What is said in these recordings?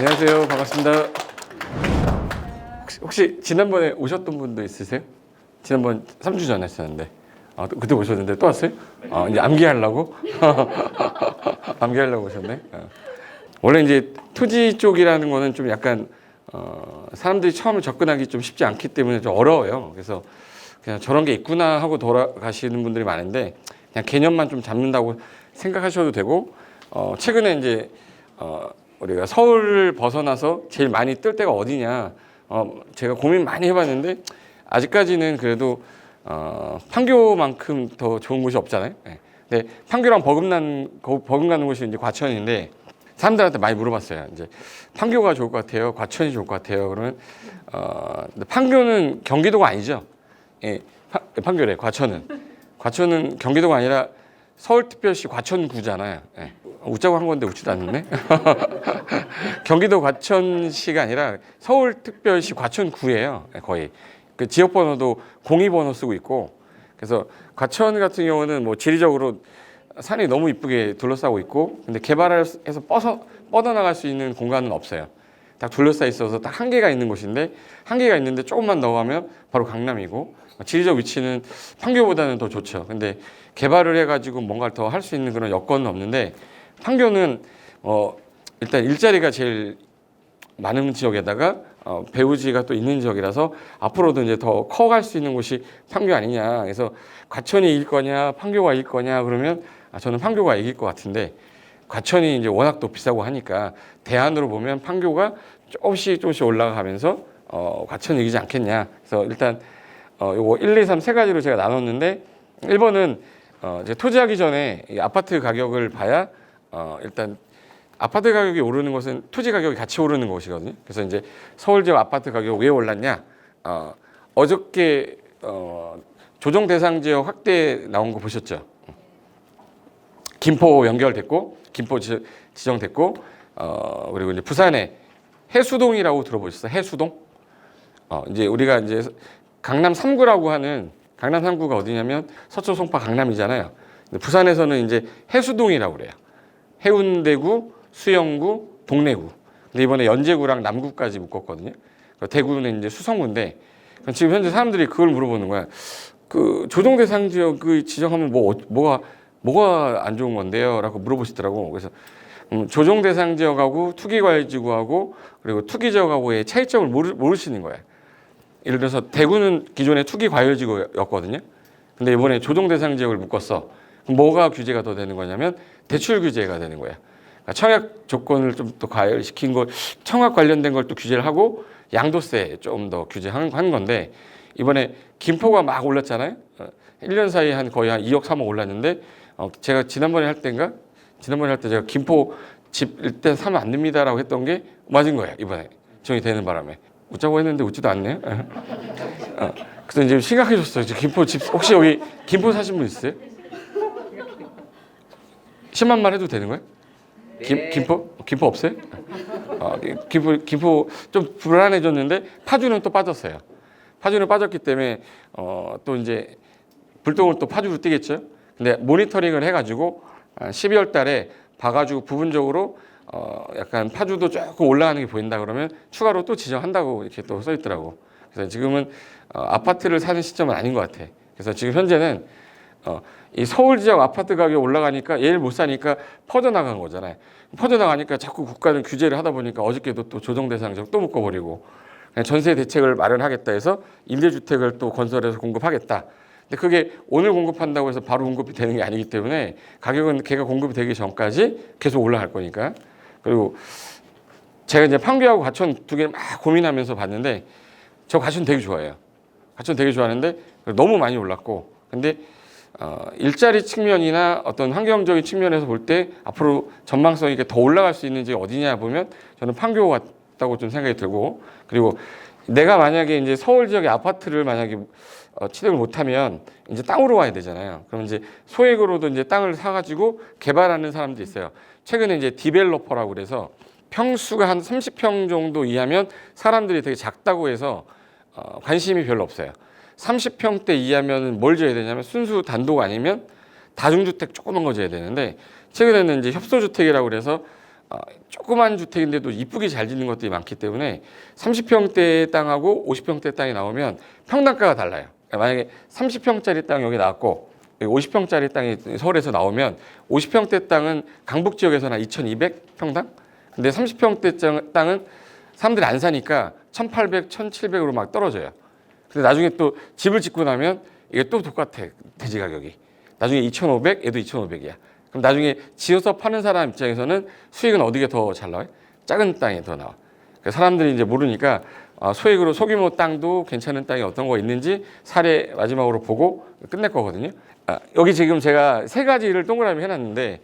안녕하세요. 반갑습니다. 혹시 지난번에 오셨던 분도 있으세요? 지난번 3주 전에 했었는데 그때 오셨는데 또 왔어요? 이제 암기하려고? 암기하려고 오셨네. 원래 이제 토지 쪽이라는 거는 좀 약간 사람들이 처음에 접근하기 좀 쉽지 않기 때문에 좀 어려워요. 그래서 그냥 저런 게 있구나 하고 돌아가시는 분들이 많은데 그냥 개념만 좀 잡는다고 생각하셔도 되고 최근에 이제 우리가 서울을 벗어나서 제일 많이 뜰 때가 어디냐 제가 고민 많이 해봤는데 아직까지는 그래도 판교만큼 더 좋은 곳이 없잖아요. 근데 판교랑 버금가는 곳이 이제 과천인데 사람들한테 많이 물어봤어요. 이제 판교가 좋을 것 같아요, 과천이 좋을 것 같아요. 그러면 근데 판교는 경기도가 아니죠. 예, 판교래. 과천은 경기도가 아니라 서울특별시 과천구잖아요. 예. 웃자고 한 건데 웃지도 않네. 경기도 과천시가 아니라 서울특별시 과천구예요. 거의 그 지역번호도 02번호 쓰고 있고, 그래서 과천 같은 경우는 뭐 지리적으로 산이 너무 이쁘게 둘러싸고 있고, 근데 개발해서 뻗어나갈 수 있는 공간은 없어요. 딱 둘러싸여 있어서 딱 한계가 있는 곳인데, 한계가 있는데 조금만 더 가면 바로 강남이고, 지리적 위치는 판교보다는 더 좋죠. 근데 개발을 해가지고 뭔가를 더 할 수 있는 그런 여건은 없는데, 판교는 일단 일자리가 제일 많은 지역에다가 배우지가 또 있는 지역이라서 앞으로도 이제 더 커갈 수 있는 곳이 판교 아니냐. 그래서 과천이 이길 거냐, 판교가 이길 거냐 그러면 저는 판교가 이길 것 같은데, 과천이 이제 워낙 또 비싸고 하니까 대안으로 보면 판교가 조금씩 올라가면서 과천이 이기지 않겠냐. 그래서 일단 요거 1, 2, 3 세 가지로 제가 나눴는데, 1번은 이제 토지하기 전에 이 아파트 가격을 봐야 일단 아파트 가격이 오르는 것은 토지 가격이 같이 오르는 것이거든요. 그래서 이제 서울 지역 아파트 가격 왜 올랐냐? 어저께 조정 대상 지역 확대 나온 거 보셨죠? 김포 연결됐고, 김포 지정됐고, 그리고 이제 부산에 해수동이라고 들어보셨어요? 해수동? 이제 우리가 이제 강남 3구라고 하는, 강남 3구가 어디냐면 서초, 송파, 강남이잖아요. 근데 부산에서는 이제 해수동이라고 그래요. 해운대구, 수영구, 동래구. 근데 이번에 연제구랑 남구까지 묶었거든요. 대구는 이제 수성구인데, 지금 현재 사람들이 그걸 물어보는 거야. 그 조정 대상 지역을 지정하면 뭐가 안 좋은 건데요? 라고 물어보시더라고. 그래서 조정 대상 지역하고 투기과열지구하고 그리고 투기지역하고의 차이점을 모르시는 거예요. 예를 들어서 대구는 기존에 투기과열지구였거든요. 근데 이번에 조정 대상 지역을 묶었어. 그럼 뭐가 규제가 더 되는 거냐면 대출 규제가 되는 거야. 그러니까 청약 조건을 좀 더 과열시킨 걸, 청약 관련된 걸 또 규제를 하고 양도세 좀 더 규제한 건데, 이번에 김포가 막 올랐잖아요. 1년 사이에 거의 한 2억 3억 올랐는데, 제가 지난번에 할 때 제가 김포 집 일단 사면 안 됩니다라고 했던 게 맞은 거예요. 이번에 정이 되는 바람에. 웃자고 했는데 웃지도 않네요. 그래서 이제 심각해졌어요. 김포 집, 혹시 여기 김포 사신 분 있어요? 10만만 해도 되는 거예요? 네. 김포 없어요? 김포 좀 불안해졌는데 파주는 또 빠졌어요. 파주는 빠졌기 때문에 또 이제 불똥을 또 파주로 뛰겠죠. 근데 모니터링을 해가지고 12월 달에 봐가지고 부분적으로 약간 파주도 조금 올라가는 게 보인다 그러면 추가로 또 지정한다고 이렇게 또 써 있더라고. 그래서 지금은 아파트를 사는 시점은 아닌 것 같아. 그래서 지금 현재는 이 서울 지역 아파트 가격이 올라가니까 얘를 못 사니까 퍼져나간 거잖아요. 퍼져나가니까 자꾸 국가는 규제를 하다 보니까 어저께도 또 조정 대상 지역 또 묶어버리고, 전세 대책을 마련하겠다 해서 임대주택을 또 건설해서 공급하겠다. 근데 그게 오늘 공급한다고 해서 바로 공급이 되는 게 아니기 때문에 가격은 걔가 공급이 되기 전까지 계속 올라갈 거니까. 그리고 제가 이제 판교하고 과천 두 개를 막 고민하면서 봤는데, 저 과천 되게 좋아해요. 과천 되게 좋아하는데 너무 많이 올랐고, 근데 일자리 측면이나 어떤 환경적인 측면에서 볼 때 앞으로 전망성이 더 올라갈 수 있는지 어디냐 보면 저는 판교 같다고 좀 생각이 들고, 그리고 내가 만약에 이제 서울 지역의 아파트를 만약에 취득을 못하면 이제 땅으로 와야 되잖아요. 그럼 이제 소액으로도 이제 땅을 사가지고 개발하는 사람도 있어요. 최근에 이제 디벨로퍼라고 그래서 평수가 한 30평 정도 이하면 사람들이 되게 작다고 해서 관심이 별로 없어요. 30평대 이하면 뭘 지어야 되냐면 순수 단독 아니면 다중주택 조그만 거 지어야 되는데, 최근에는 이제 협소주택이라고 그래서 조그만 주택인데도 이쁘게 잘 짓는 것들이 많기 때문에 30평대 땅하고 50평대 땅이 나오면 평당가가 달라요. 만약에 30평짜리 땅 여기 나왔고 50평짜리 땅이 서울에서 나오면 50평대 땅은 강북 지역에서는 2,200평당? 근데 30평대 땅은 사람들이 안 사니까 1,800, 1,700으로 막 떨어져요. 근데 나중에 또 집을 짓고 나면 이게 또 똑같아, 대지 가격이. 나중에 2,500, 얘도 2,500이야. 그럼 나중에 지어서 파는 사람 입장에서는 수익은 어디가 더 잘 나와요? 작은 땅이 더 나와. 사람들이 이제 모르니까 소액으로 소규모 땅도 괜찮은 땅이 어떤 거 있는지 사례 마지막으로 보고 끝낼 거거든요. 여기 지금 제가 세 가지를 동그라미 해놨는데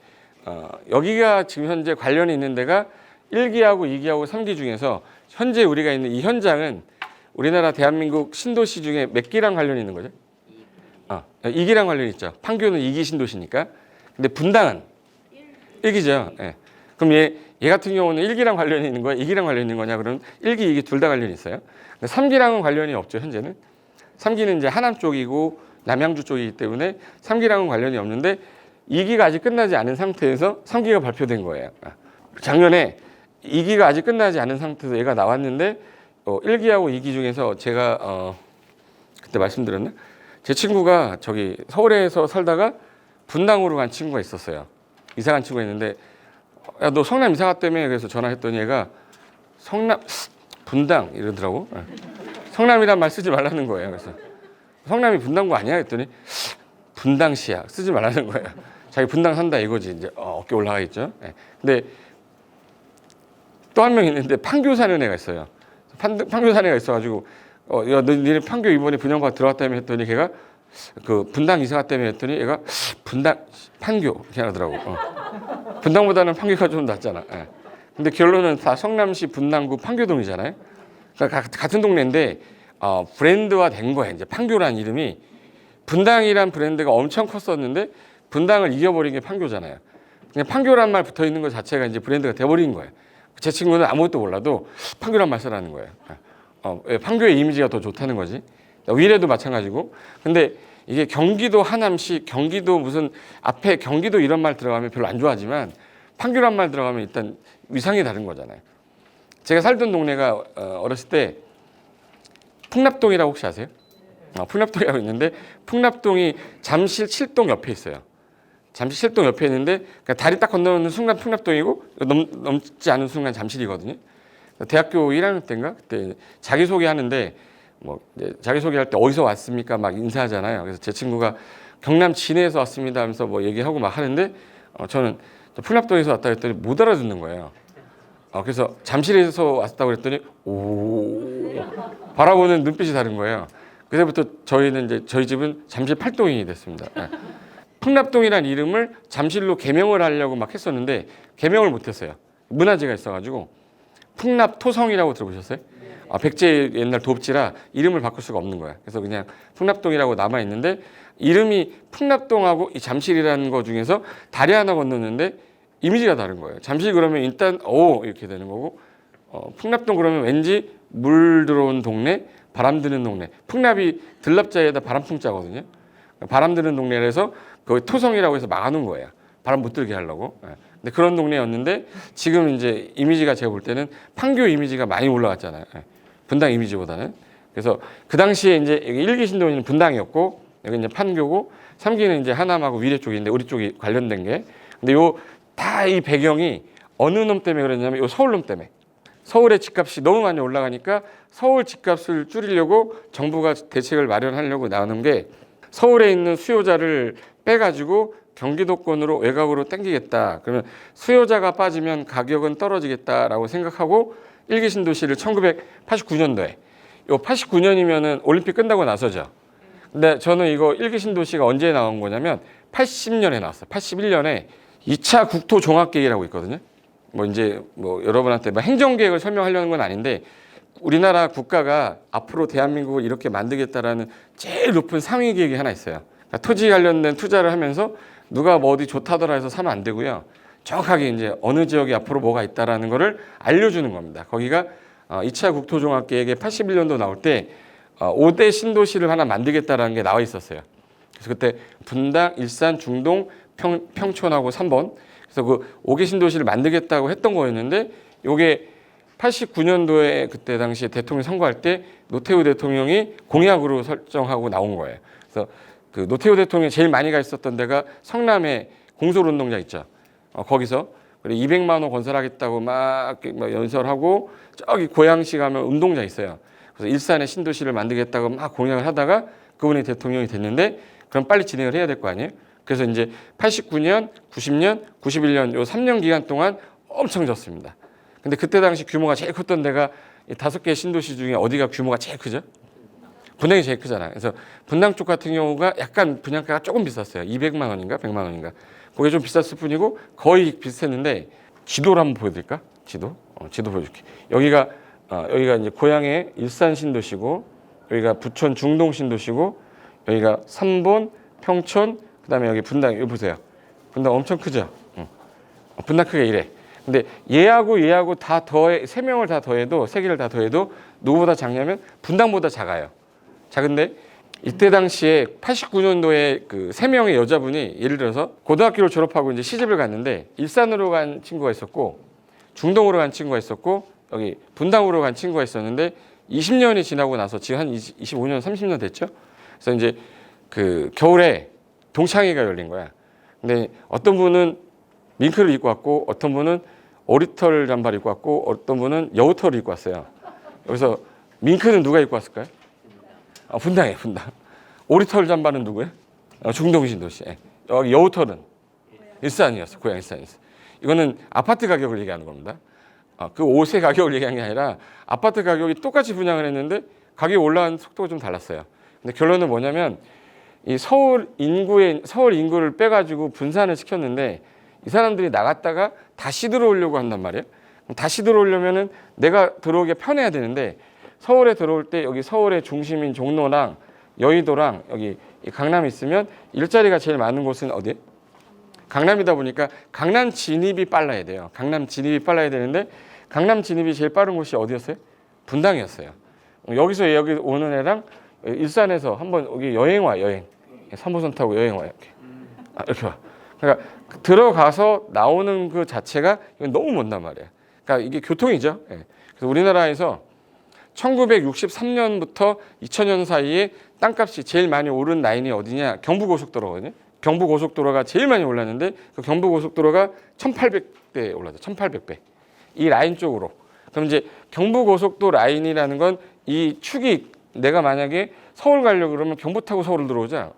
여기가 지금 현재 관련이 있는 데가 1기하고 2기하고 3기 중에서 현재 우리가 있는 이 현장은 우리나라 대한민국 신도시 중에 몇 기랑 관련이 있는 거죠? 2기랑 관련이 있죠. 판교는 2기 신도시니까. 근데 분당은 1기죠. 예. 그럼 얘 같은 경우는 1기랑 관련이 있는 거야? 2기랑 관련이 있는 거냐? 그러면 1기, 2기 둘 다 관련이 있어요. 근데 3기랑은 관련이 없죠, 현재는. 3기는 이제 하남 쪽이고 남양주 쪽이기 때문에 3기랑은 관련이 없는데 2기가 아직 끝나지 않은 상태에서 3기가 발표된 거예요. 작년에 2기가 아직 끝나지 않은 상태에서 얘가 나왔는데 1기하고 2기 중에서 제가 그때 말씀드렸나? 제 친구가 저기 서울에서 살다가 분당으로 간 친구가 있었어요. 이사 간 친구가 있는데 야, 너 성남 이사 갔다며? 그래서 전화했더니 얘가 성남 분당 이러더라고. 성남이란 말 쓰지 말라는 거예요. 그래서 성남이 분당구 아니야? 했더니 분당시야. 쓰지 말라는 거예요. 자기 분당 산다 이거지. 이제 어깨 올라가 있죠. 근데 또 한 명 있는데 판교 사는 애가 있어요. 판교 사는 애가 있어가지고 야, 너네 판교 이번에 분양받아 들어갔다며 했더니 걔가 그 분당 이사 갔다며 했더니 얘가 분당 판교 이렇게 하더라고. 분당보다는 판교가 좀 낫잖아. 근데 결론은 다 성남시 분당구 판교동이잖아요. 그러니까 같은 동네인데 브랜드화 된 거예요. 이제 판교라는 이름이 분당이란 브랜드가 엄청 컸었는데 분당을 이겨버린 게 판교잖아요. 그냥 판교란 말 붙어 있는 것 자체가 이제 브랜드가 돼버린 거예요. 제 친구는 아무것도 몰라도 판교란 말 쓰라는 거예요. 판교의 이미지가 더 좋다는 거지. 위례도 마찬가지고. 근데 이게 경기도 하남시, 경기도 무슨 앞에 경기도 이런 말 들어가면 별로 안 좋아하지만 판교란 말 들어가면 일단 위상이 다른 거잖아요. 제가 살던 동네가 어렸을 때 풍납동이라고 혹시 아세요? 풍납동이라고 있는데 풍납동이 잠실 7동 옆에 있어요. 잠실 7동 옆에 있는데 그러니까 다리 딱 건너는 순간 풍납동이고 넘지 않은 순간 잠실이거든요. 대학교 1학년 때인가 그때 자기소개 하는데 뭐 자기소개할 때 어디서 왔습니까? 막 인사하잖아요. 그래서 제 친구가 경남 진해에서 왔습니다 하면서 뭐 얘기하고 막 하는데 저는 풍납동에서 왔다 했더니 못 알아듣는 거예요. 그래서 잠실에서 왔다고 그랬더니 오 바라보는 눈빛이 다른 거예요. 그때부터 저희는 이제 저희 집은 잠실 8동이 됐습니다. 풍납동이라는 이름을 잠실로 개명을 하려고 막 했었는데 개명을 못했어요. 문화재가 있어가지고 풍납토성이라고 들어보셨어요? 백제 옛날 도읍지라 이름을 바꿀 수가 없는 거야. 그래서 그냥 풍납동이라고 남아 있는데 이름이 풍납동하고 이 잠실이라는 거 중에서 다리 하나 건너는데 이미지가 다른 거예요. 잠실 그러면 일단 이렇게 되는 거고 풍납동 그러면 왠지 물 들어온 동네, 바람 드는 동네. 풍납이 들납자에다 바람풍자거든요. 바람 드는 동네라서 거기 토성이라고 해서 막아놓은 거예요. 바람 못 들게 하려고. 근데 그런 동네였는데 지금 이제 이미지가 제가 볼 때는 판교 이미지가 많이 올라갔잖아요. 분당 이미지보다는. 그래서 그 당시에 이제 여기 1기 신도시는 분당이었고 여기 이제 판교고 3기는 이제 하남하고 위례 쪽인데 우리 쪽이 관련된 게. 근데 다 이 배경이 어느 놈 때문에 그랬냐면 요 서울 놈 때문에. 서울의 집값이 너무 많이 올라가니까 서울 집값을 줄이려고 정부가 대책을 마련하려고 나오는 게 서울에 있는 수요자를 빼가지고 경기도권으로 외곽으로 땡기겠다. 그러면 수요자가 빠지면 가격은 떨어지겠다라고 생각하고 1기 신도시를 1989년도에 요 89년이면은 올림픽 끝나고 나서죠. 근데 저는 이거 1기 신도시가 언제 나온 거냐면 80년에 나왔어요. 81년에 2차 국토 종합계획이라고 있거든요. 이제 여러분한테 행정계획을 설명하려는 건 아닌데 우리나라 국가가 앞으로 대한민국을 이렇게 만들겠다라는 제일 높은 상위 계획이 하나 있어요. 그러니까 토지 관련된 투자를 하면서 누가 뭐 어디 좋다더라 해서 사면 안 되고요. 정확하게 이제 어느 지역에 앞으로 뭐가 있다라는 거를 알려주는 겁니다. 거기가 2차 국토종합계획에 81년도 나올 때 5대 신도시를 하나 만들겠다라는 게 나와 있었어요. 그래서 그때 분당, 일산, 중동, 평촌하고 3번. 그래서 그 5개 신도시를 만들겠다고 했던 거였는데 요게 89년도에 그때 당시에 대통령 선거할 때 노태우 대통령이 공약으로 설정하고 나온 거예요. 그래서 그 노태우 대통령이 제일 많이 가 있었던 데가 성남에 공설운동장 있죠. 거기서 그리고 200만 원 건설하겠다고 막 연설하고 저기 고양시 가면 운동장 있어요. 그래서 일산에 신도시를 만들겠다고 막 공약을 하다가 그분이 대통령이 됐는데 그럼 빨리 진행을 해야 될 거 아니에요. 그래서 이제 89년, 90년, 91년 요 3년 기간 동안 엄청 졌습니다. 근데 그때 당시 규모가 제일 컸던 데가 이 5개 신도시 중에 어디가 규모가 제일 크죠? 분당이 제일 크잖아요. 그래서 분당 쪽 같은 경우가 약간 분양가가 조금 비쌌어요. 200만 원인가 100만 원인가. 그게 좀 비쌌을 뿐이고 거의 비슷했는데 지도를 한번 보여드릴까? 지도 보여줄게. 여기가 이제 고향의 일산 신도시고 여기가 부천 중동 신도시고 여기가 삼본, 평촌, 그다음에 여기 분당 여기 보세요. 분당 엄청 크죠? 분당 크게 이래. 근데 얘하고 다 더해 3명을 다 더해도 3개를 다 더해도 누구보다 작냐면 분당보다 작아요. 작은데 이때 당시에 89년도에 그 3명의 여자분이 예를 들어서 고등학교를 졸업하고 이제 시집을 갔는데 일산으로 간 친구가 있었고 중동으로 간 친구가 있었고 여기 분당으로 간 친구가 있었는데 20년이 지나고 나서 지금 한 25년, 30년 됐죠. 그래서 이제 그 겨울에 동창회가 열린 거야. 근데 어떤 분은 밍크를 입고 왔고 어떤 분은 오리털 잠바를 입고 왔고 어떤 분은 여우털을 입고 왔어요. 여기서 밍크는 누가 입고 왔을까요? 분당이에요, 분당. 오리털 잠바는 누구예요? 중동신도시. 여기 여우털은 일산이었어, 고향 일산이었어. 이거는 아파트 가격을 얘기하는 겁니다. 그 옷의 가격을 얘기한 게 아니라 아파트 가격이 똑같이 분양을 했는데 가격이 올라간 속도가 좀 달랐어요. 근데 결론은 뭐냐면 이 서울 인구를 빼가지고 분산을 시켰는데 이 사람들이 나갔다가 다시 들어오려고 한단 말이에요. 다시 들어오려면은 내가 들어오기 편해야 되는데 서울에 들어올 때 여기 서울의 중심인 종로랑 여의도랑 여기 강남이 있으면 일자리가 제일 많은 곳은 어디에? 강남이다 보니까 강남 진입이 빨라야 돼요. 강남 진입이 빨라야 되는데 강남 진입이 제일 빠른 곳이 어디였어요? 분당이었어요. 여기서 여기 오는 애랑 일산에서 한번 여기 여행 와 여행 3호선 타고 여행 와 이렇게 와. 그러니까 들어가서 나오는 그 자체가 이건 너무 먼단 말이에요. 그러니까 이게 교통이죠. 그래서 우리나라에서 1963년부터 2000년 사이에 땅값이 제일 많이 오른 라인이 어디냐? 경부고속도로거든요. 경부고속도로가 제일 많이 올랐는데 그 경부고속도로가 1800배 올랐죠. 1800배. 이 라인 쪽으로. 그럼 이제 경부고속도로 라인이라는 건 이 축이 내가 만약에 서울 가려고 그러면 경부 타고 서울을 들어오자.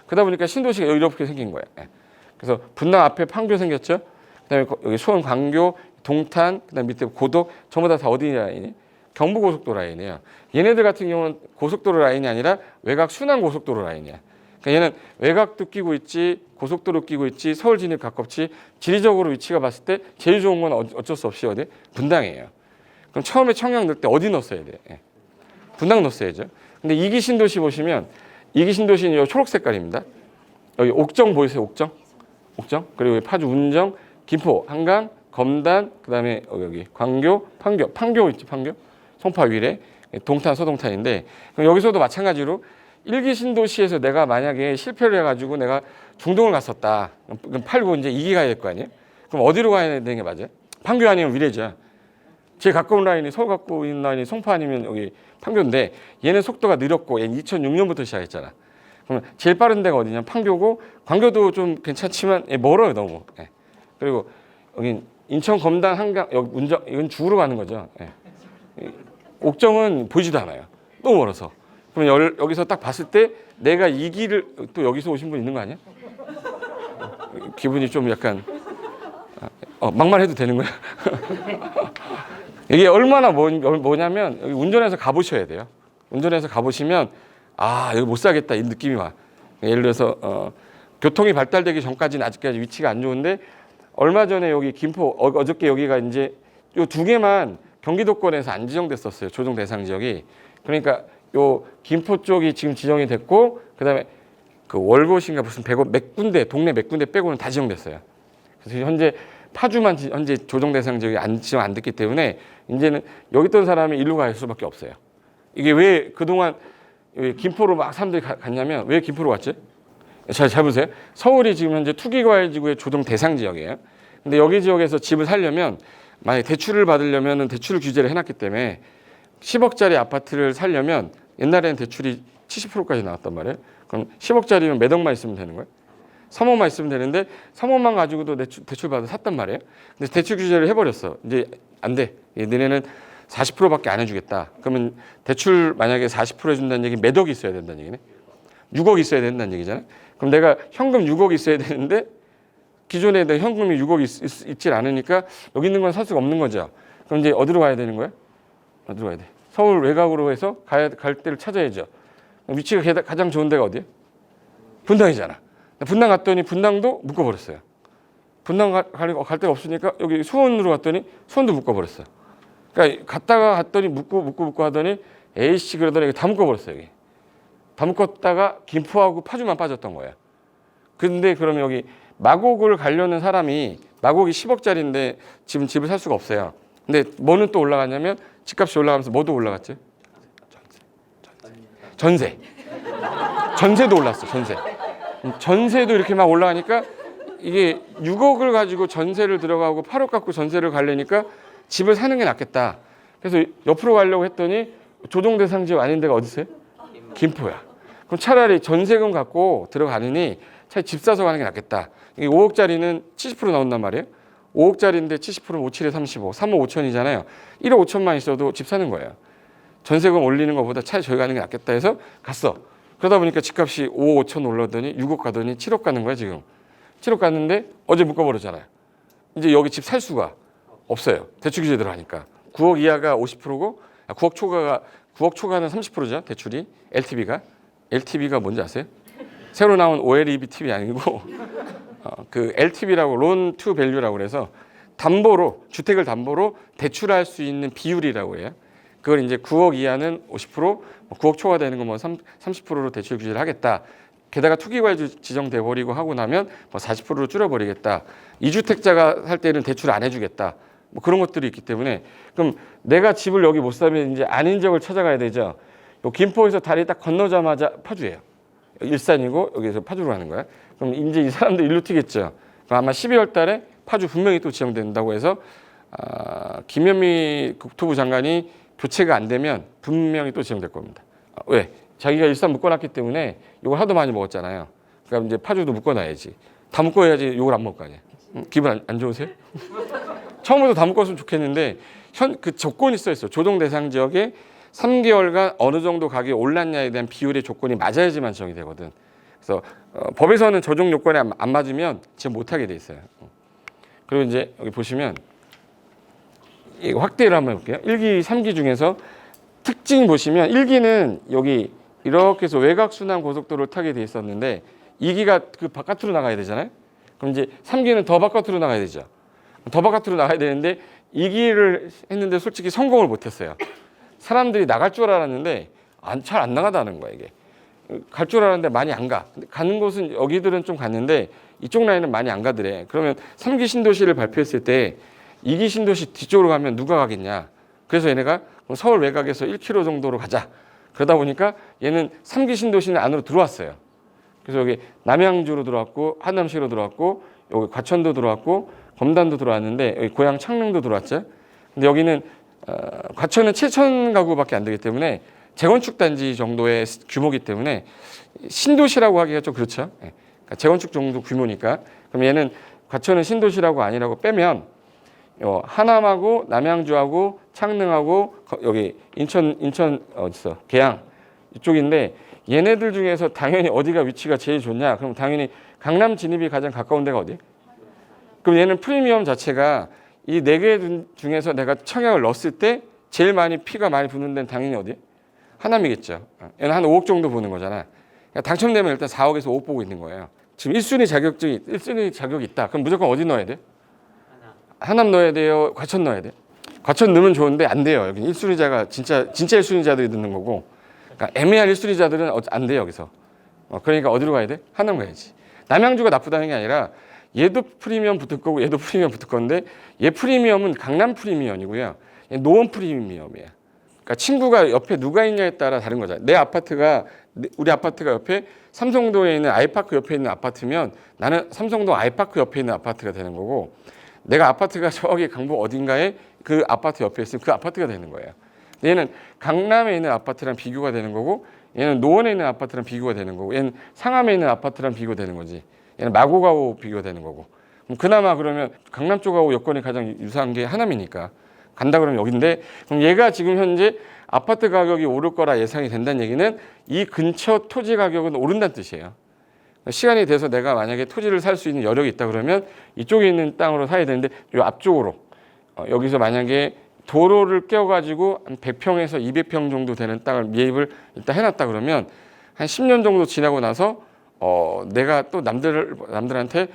그러다 보니까 신도시가 이렇게 생긴 거예요. 그래서 분당 앞에 판교 생겼죠. 그다음에 여기 수원 광교, 동탄, 그다음 밑에 고덕 전부 다 어디 라인이? 경부고속도로 라인이에요. 얘네들 같은 경우는 고속도로 라인이 아니라 외곽 순환 고속도로 라인이야. 그러니까 얘는 외곽도 끼고 있지, 고속도로 끼고 있지, 서울 진입 가깝지. 지리적으로 위치가 봤을 때 제일 좋은 건 어쩔 수 없이 어디? 분당이에요. 그럼 처음에 청약 넣을 때 어디 넣었어야 돼? 분당 넣었어야죠. 근데 2기 신도시 보시면 2기 신도시는 이 초록 색깔입니다. 여기 옥정 보이세요? 옥정? 그리고 파주 운정, 김포, 한강, 검단, 그다음에 여기 광교, 판교 있지, 판교, 송파 위례, 동탄, 서동탄인데 그럼 여기서도 마찬가지로 1기 신도시에서 내가 만약에 실패를 해가지고 내가 중동을 갔었다. 그럼 팔고 이제 2기 가야 될 거 아니에요? 그럼 어디로 가야 되는 게 맞아요? 판교 아니면 위례죠. 제일 가까운 라인이 서울 갖고 있는 라인이 송파 아니면 여기 판교인데 얘는 속도가 느렸고 얘는 2006년부터 시작했잖아. 그러면 제일 빠른 데가 어디냐면 판교고 광교도 좀 괜찮지만 멀어요 너무. 그리고 여기 인천 검단 한강 여기 운정 이건 주로 가는 거죠. 옥정은 보이지도 않아요. 너무 멀어서. 그럼 여기서 딱 봤을 때 내가 이 길을 또 여기서 오신 분 있는 거 아니야? 기분이 좀 약간 막말해도 되는 거야? 이게 얼마나 뭐냐면 여기 운전해서 가보셔야 돼요. 운전해서 가보시면 여기 못 사겠다 이 느낌이 와. 예를 들어서 교통이 발달되기 전까지는 아직까지 위치가 안 좋은데 얼마 전에 여기 김포 어저께 여기가 이제 요 2개만 경기도권에서 안 지정됐었어요. 조정 대상 지역이. 그러니까 요 김포 쪽이 지금 지정이 됐고 그다음에 그 월곶인가 무슨 몇 군데 동네 몇 군데 빼고는 다 지정됐어요. 그래서 현재 파주만 현재 조정 대상 지역이 지정 안 됐기 때문에 이제는 여기 있던 사람이 일로 갈 수밖에 없어요. 이게 왜 그동안 김포로 막 사람들이 갔냐면 왜 김포로 갔지? 잘 보세요. 서울이 지금 현재 투기과열지구의 조정 대상 지역이에요. 근데 여기 지역에서 집을 살려면 만약에 대출을 받으려면 대출 규제를 해놨기 때문에 10억짜리 아파트를 살려면 옛날에는 대출이 70%까지 나왔단 말이에요. 그럼 10억짜리면 몇 억만 있으면 되는 거예요? 3억만 있으면 되는데 3억만 가지고도 대출 받아 샀단 말이에요. 근데 대출 규제를 해버렸어. 이제 안 돼. 너네는 40%밖에 안 해주겠다. 그러면 대출 만약에 40% 해준다는 얘기 몇 억이 있어야 된다는 얘기네. 6억 있어야 된다는 얘기잖아. 그럼 내가 현금 6억 있어야 되는데 기존에 내 현금이 6억 있질 않으니까 여기 있는 건 살 수가 없는 거죠. 그럼 이제 어디로 가야 되는 거야? 어디로 가야 돼? 서울 외곽으로 해서 갈 데를 찾아야죠. 위치가 가장 좋은 데가 어디야? 분당이잖아. 분당 갔더니 분당도 묶어버렸어요. 분당 갈 데가 없으니까 여기 수원으로 갔더니 수원도 묶어버렸어. 그러니까 갔더니 묶고 하더니 에이씨 그러더니 다 묶어버렸어요. 여기. 다 묶었다가 김포하고 파주만 빠졌던 거예요. 근데 그러면 여기 마곡을 가려는 사람이 마곡이 10억짜리인데 지금 집을 살 수가 없어요. 근데 뭐는 또 올라갔냐면 집값이 올라가면서 뭐도 올라갔지? 전세도 올랐어. 전세도 이렇게 막 올라가니까 이게 6억을 가지고 전세를 들어가고 8억 갖고 전세를 가려니까 집을 사는 게 낫겠다. 그래서 옆으로 가려고 했더니 조정대상 지역 아닌 데가 어디 있어요? 김포야. 그럼 차라리 전세금 갖고 들어가느니 차라리 집 사서 가는 게 낫겠다. 이게 5억짜리는 70% 나온단 말이에요. 5억짜리인데 70%면 5, 7에 35, 3억 5천이잖아요. 1억 5천만 있어도 집 사는 거예요. 전세금 올리는 것보다 차라리 저희 가는 게 낫겠다 해서 갔어. 그러다 보니까 집값이 5억 5천 올라더니 6억 가더니 7억 가는 거야 지금. 7억 갔는데 어제 묶어버렸잖아요. 이제 여기 집 살 수가 없어요. 대출 규제 들어가니까. 9억 이하가 50%고 9억 초과는 30%죠. 대출이. LTV가 뭔지 아세요? 새로 나온 OLEV TV 아니고 그 LTV라고 론 투 밸류라고 그래서 담보로 주택을 담보로 대출할 수 있는 비율이라고 해요. 그걸 이제 9억 이하는 50%, 9억 초과되는 거 뭐 30%로 대출 규제를 하겠다. 게다가 투기과열 지정돼 버리고 하고 나면 뭐 40%로 줄여버리겠다. 2주택자가 살 때는 대출 안 해주겠다. 뭐 그런 것들이 있기 때문에 그럼 내가 집을 여기 못 사면 이제 아닌 지역을 찾아가야 되죠. 요 김포에서 다리 딱 건너자마자 파주예요. 일산이고 여기서 파주로 가는 거야. 그럼 이제 이 사람들 일로 튀겠죠. 그럼 아마 12월 달에 파주 분명히 또 지정된다고 해서 김현미 국토부 장관이 교체가 안 되면 분명히 또 지정될 겁니다. 왜? 자기가 일산 묶어놨기 때문에 욕을 하도 많이 먹었잖아요. 그러니까 이제 파주도 묶어놔야지. 다 묶어야지 욕을 안 먹을 거 아니야. 기분 안 좋으세요? 처음부터 다 묶었으면 좋겠는데 그 조건이 써 있어. 조정 대상 지역에 3개월간 어느 정도 가격이 올랐냐에 대한 비율의 조건이 맞아야지만 지정이 되거든. 그래서 법에서는 조정 요건이 안 맞으면 지금 못하게 돼 있어요. 그리고 이제 여기 보시면 이거 확대를 한번 해볼게요. 1기, 3기 중에서 특징 보시면 1기는 여기 이렇게 해서 외곽순환 고속도로를 타게 돼 있었는데 2기가 그 바깥으로 나가야 되잖아요. 그럼 이제 3기는 더 바깥으로 나가야 되죠. 더 바깥으로 나가야 되는데 2기를 했는데 솔직히 성공을 못했어요. 사람들이 나갈 줄 알았는데 잘 안 나가다는 거야 이게. 갈 줄 알았는데 많이 안 가. 근데 가는 곳은 여기들은 좀 갔는데 이쪽 라인은 많이 안 가더래. 그러면 3기 신도시를 발표했을 때 2기 신도시 뒤쪽으로 가면 누가 가겠냐. 그래서 얘네가 서울 외곽에서 1km 정도로 가자. 그러다 보니까 얘는 3기 신도시는 안으로 들어왔어요. 그래서 여기 남양주로 들어왔고 하남시로 들어왔고 여기 과천도 들어왔고 검단도 들어왔는데 여기 고향 창릉도 들어왔죠. 근데 여기는 과천은 7천 가구밖에 안 되기 때문에 재건축 단지 정도의 규모이기 때문에 신도시라고 하기가 좀 그렇죠. 그러니까 재건축 정도 규모니까. 그럼 얘는 과천은 신도시라고 아니라고 빼면 하남하고 남양주하고 창릉하고 여기 인천 어디서 계양 이쪽인데 얘네들 중에서 당연히 어디가 위치가 제일 좋냐? 그럼 당연히 강남 진입이 가장 가까운 데가 어디? 그럼 얘는 프리미엄 자체가 이 네 개 중에서 내가 청약을 넣었을 때 제일 피가 많이 부는 데는 당연히 어디? 하남이겠죠. 얘는 한 5억 정도 보는 거잖아. 그러니까 당첨되면 일단 4억에서 5억 보고 있는 거예요. 지금 1순위 자격이 있다. 그럼 무조건 어디 넣어야 돼? 하남 넣어야 돼요? 과천 넣어야 돼? 과천 넣으면 좋은데 안 돼요. 여기 1순위자가 진짜 1순위자들이 넣는 거고 그러니까 애매한 1순위자들은 안 돼요. 여기서. 그러니까 어디로 가야 돼? 하남 가야지. 남양주가 나쁘다는 게 아니라 얘도 프리미엄 붙을 거고 얘도 프리미엄 붙을 건데 얘 프리미엄은 강남 프리미엄이고요. 얘 노원 프리미엄이에요. 그러니까 친구가 옆에 누가 있냐에 따라 다른 거잖아요. 우리 아파트가 옆에 삼성동에 있는 아이파크 옆에 있는 아파트면 나는 삼성동 아이파크 옆에 있는 아파트가 되는 거고 내가 아파트가 저기 강북 어딘가에 그 아파트 옆에 있으면 그 아파트가 되는 거예요. 얘는 강남에 있는 아파트랑 비교가 되는 거고, 얘는 노원에 있는 아파트랑 비교가 되는 거고, 얘는 상암에 있는 아파트랑 비교가 되는 거지. 얘는 마곡하고 비교가 되는 거고. 그나마 그러면 강남 쪽하고 여건이 가장 유사한 게 하남이니까 간다 그러면 여긴데, 그럼 얘가 지금 현재 아파트 가격이 오를 거라 예상이 된다는 얘기는 이 근처 토지 가격은 오른다는 뜻이에요. 시간이 돼서 내가 만약에 토지를 살 수 있는 여력이 있다 그러면 이쪽에 있는 땅으로 사야 되는데, 이 앞쪽으로 여기서 만약에 도로를 껴가지고 한 100평에서 200평 정도 되는 땅을 매입을 일단 해놨다 그러면 한 10년 정도 지나고 나서 내가 또 남들한테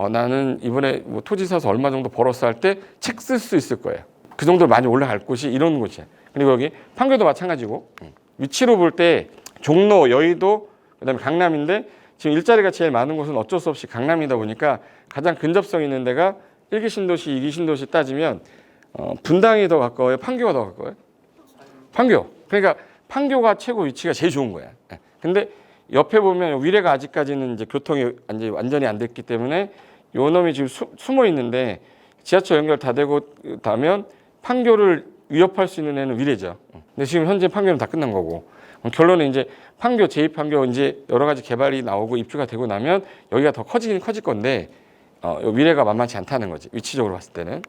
나는 이번에 뭐 토지 사서 얼마 정도 벌었어 할 때 책 쓸 수 있을 거예요. 그 정도로 많이 올라갈 곳이 이런 곳이야. 그리고 여기 판교도 마찬가지고, 위치로 볼 때 종로, 여의도, 그다음에 강남인데 지금 일자리가 제일 많은 곳은 어쩔 수 없이 강남이다 보니까 가장 근접성 있는 데가 1기 신도시, 2기 신도시 따지면 분당이 더 가까워요, 판교가 더 가까워요? 판교. 그러니까 판교가 최고 위치가 제일 좋은 거야. 근데 옆에 보면 위례가 아직까지는 이제 교통이 완전히 안 됐기 때문에 요 놈이 지금 숨어 있는데, 지하철 연결 다 되고 나면 판교를 위협할 수 있는 애는 위례죠. 근데 지금 현재 판교는 다 끝난 거고, 결론은 이제 판교, 제2판교 이제 여러 가지 개발이 나오고 입주가 되고 나면 여기가 더 커지긴 커질 건데, 위례가 만만치 않다는 거지, 위치적으로 봤을 때는.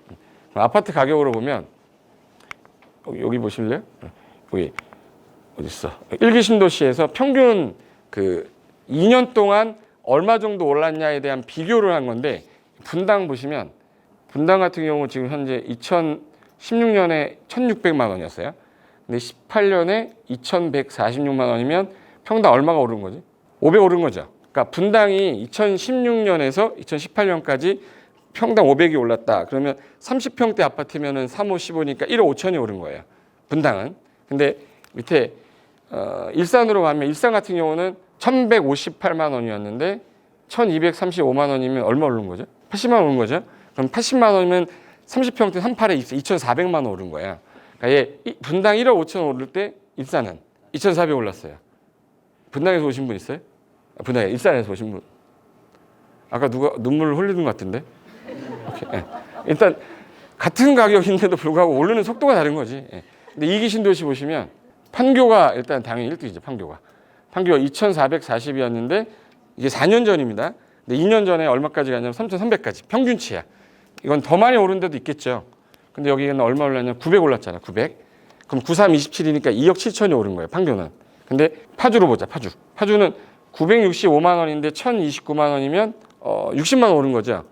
아파트 가격으로 보면 여기 보실래요? 여기 어디 있어? 1기 신도시에서 평균 그 2년 동안 얼마 정도 올랐냐에 대한 비교를 한 건데, 분당 보시면 분당 같은 경우 지금 현재 2016년에 1,600만 원이었어요. 근데 18년에 2,146만 원이면 평당 얼마가 오른 거지? 500 오른 거죠. 그러니까 분당이 2016년에서 2018년까지 평당 500이 올랐다. 그러면 30평대 아파트면은 3호 15니까 1억 5천이 오른 거예요, 분당은. 근데 밑에 일산으로 가면, 일산 같은 경우는 1,158만 원이었는데 1,235만 원이면 얼마 오른 거죠? 80만 원 오른 거죠. 그럼 80만 원이면 30평대 38에 2,400만 원 오른 거야. 그러니까 얘 분당 1억 5천 오를 때 일산은 2,400 올랐어요. 분당에서 오신 분 있어요? 분당에 일산에서 오신 분. 아까 누가 눈물을 흘리는 것 같은데. 오케이. 네. 일단 같은 가격인데도 불구하고 오르는 속도가 다른 거지. 네. 근데 2기 신도시 보시면 판교가 일단 당연히 1등이죠. 판교가 2,440이었는데 이게 4년 전입니다. 근데 2년 전에 얼마까지 갔냐면 3,300까지 평균치야. 이건 더 많이 오른 데도 있겠죠. 근데 여기는 얼마 올랐냐면 900 올랐잖아. 900. 그럼 93, 27이니까 2억 7천이 오른 거예요, 판교는. 근데 파주로 보자. 파주는 965만 원인데 1,029만 원이면 60만 원 오른 거죠.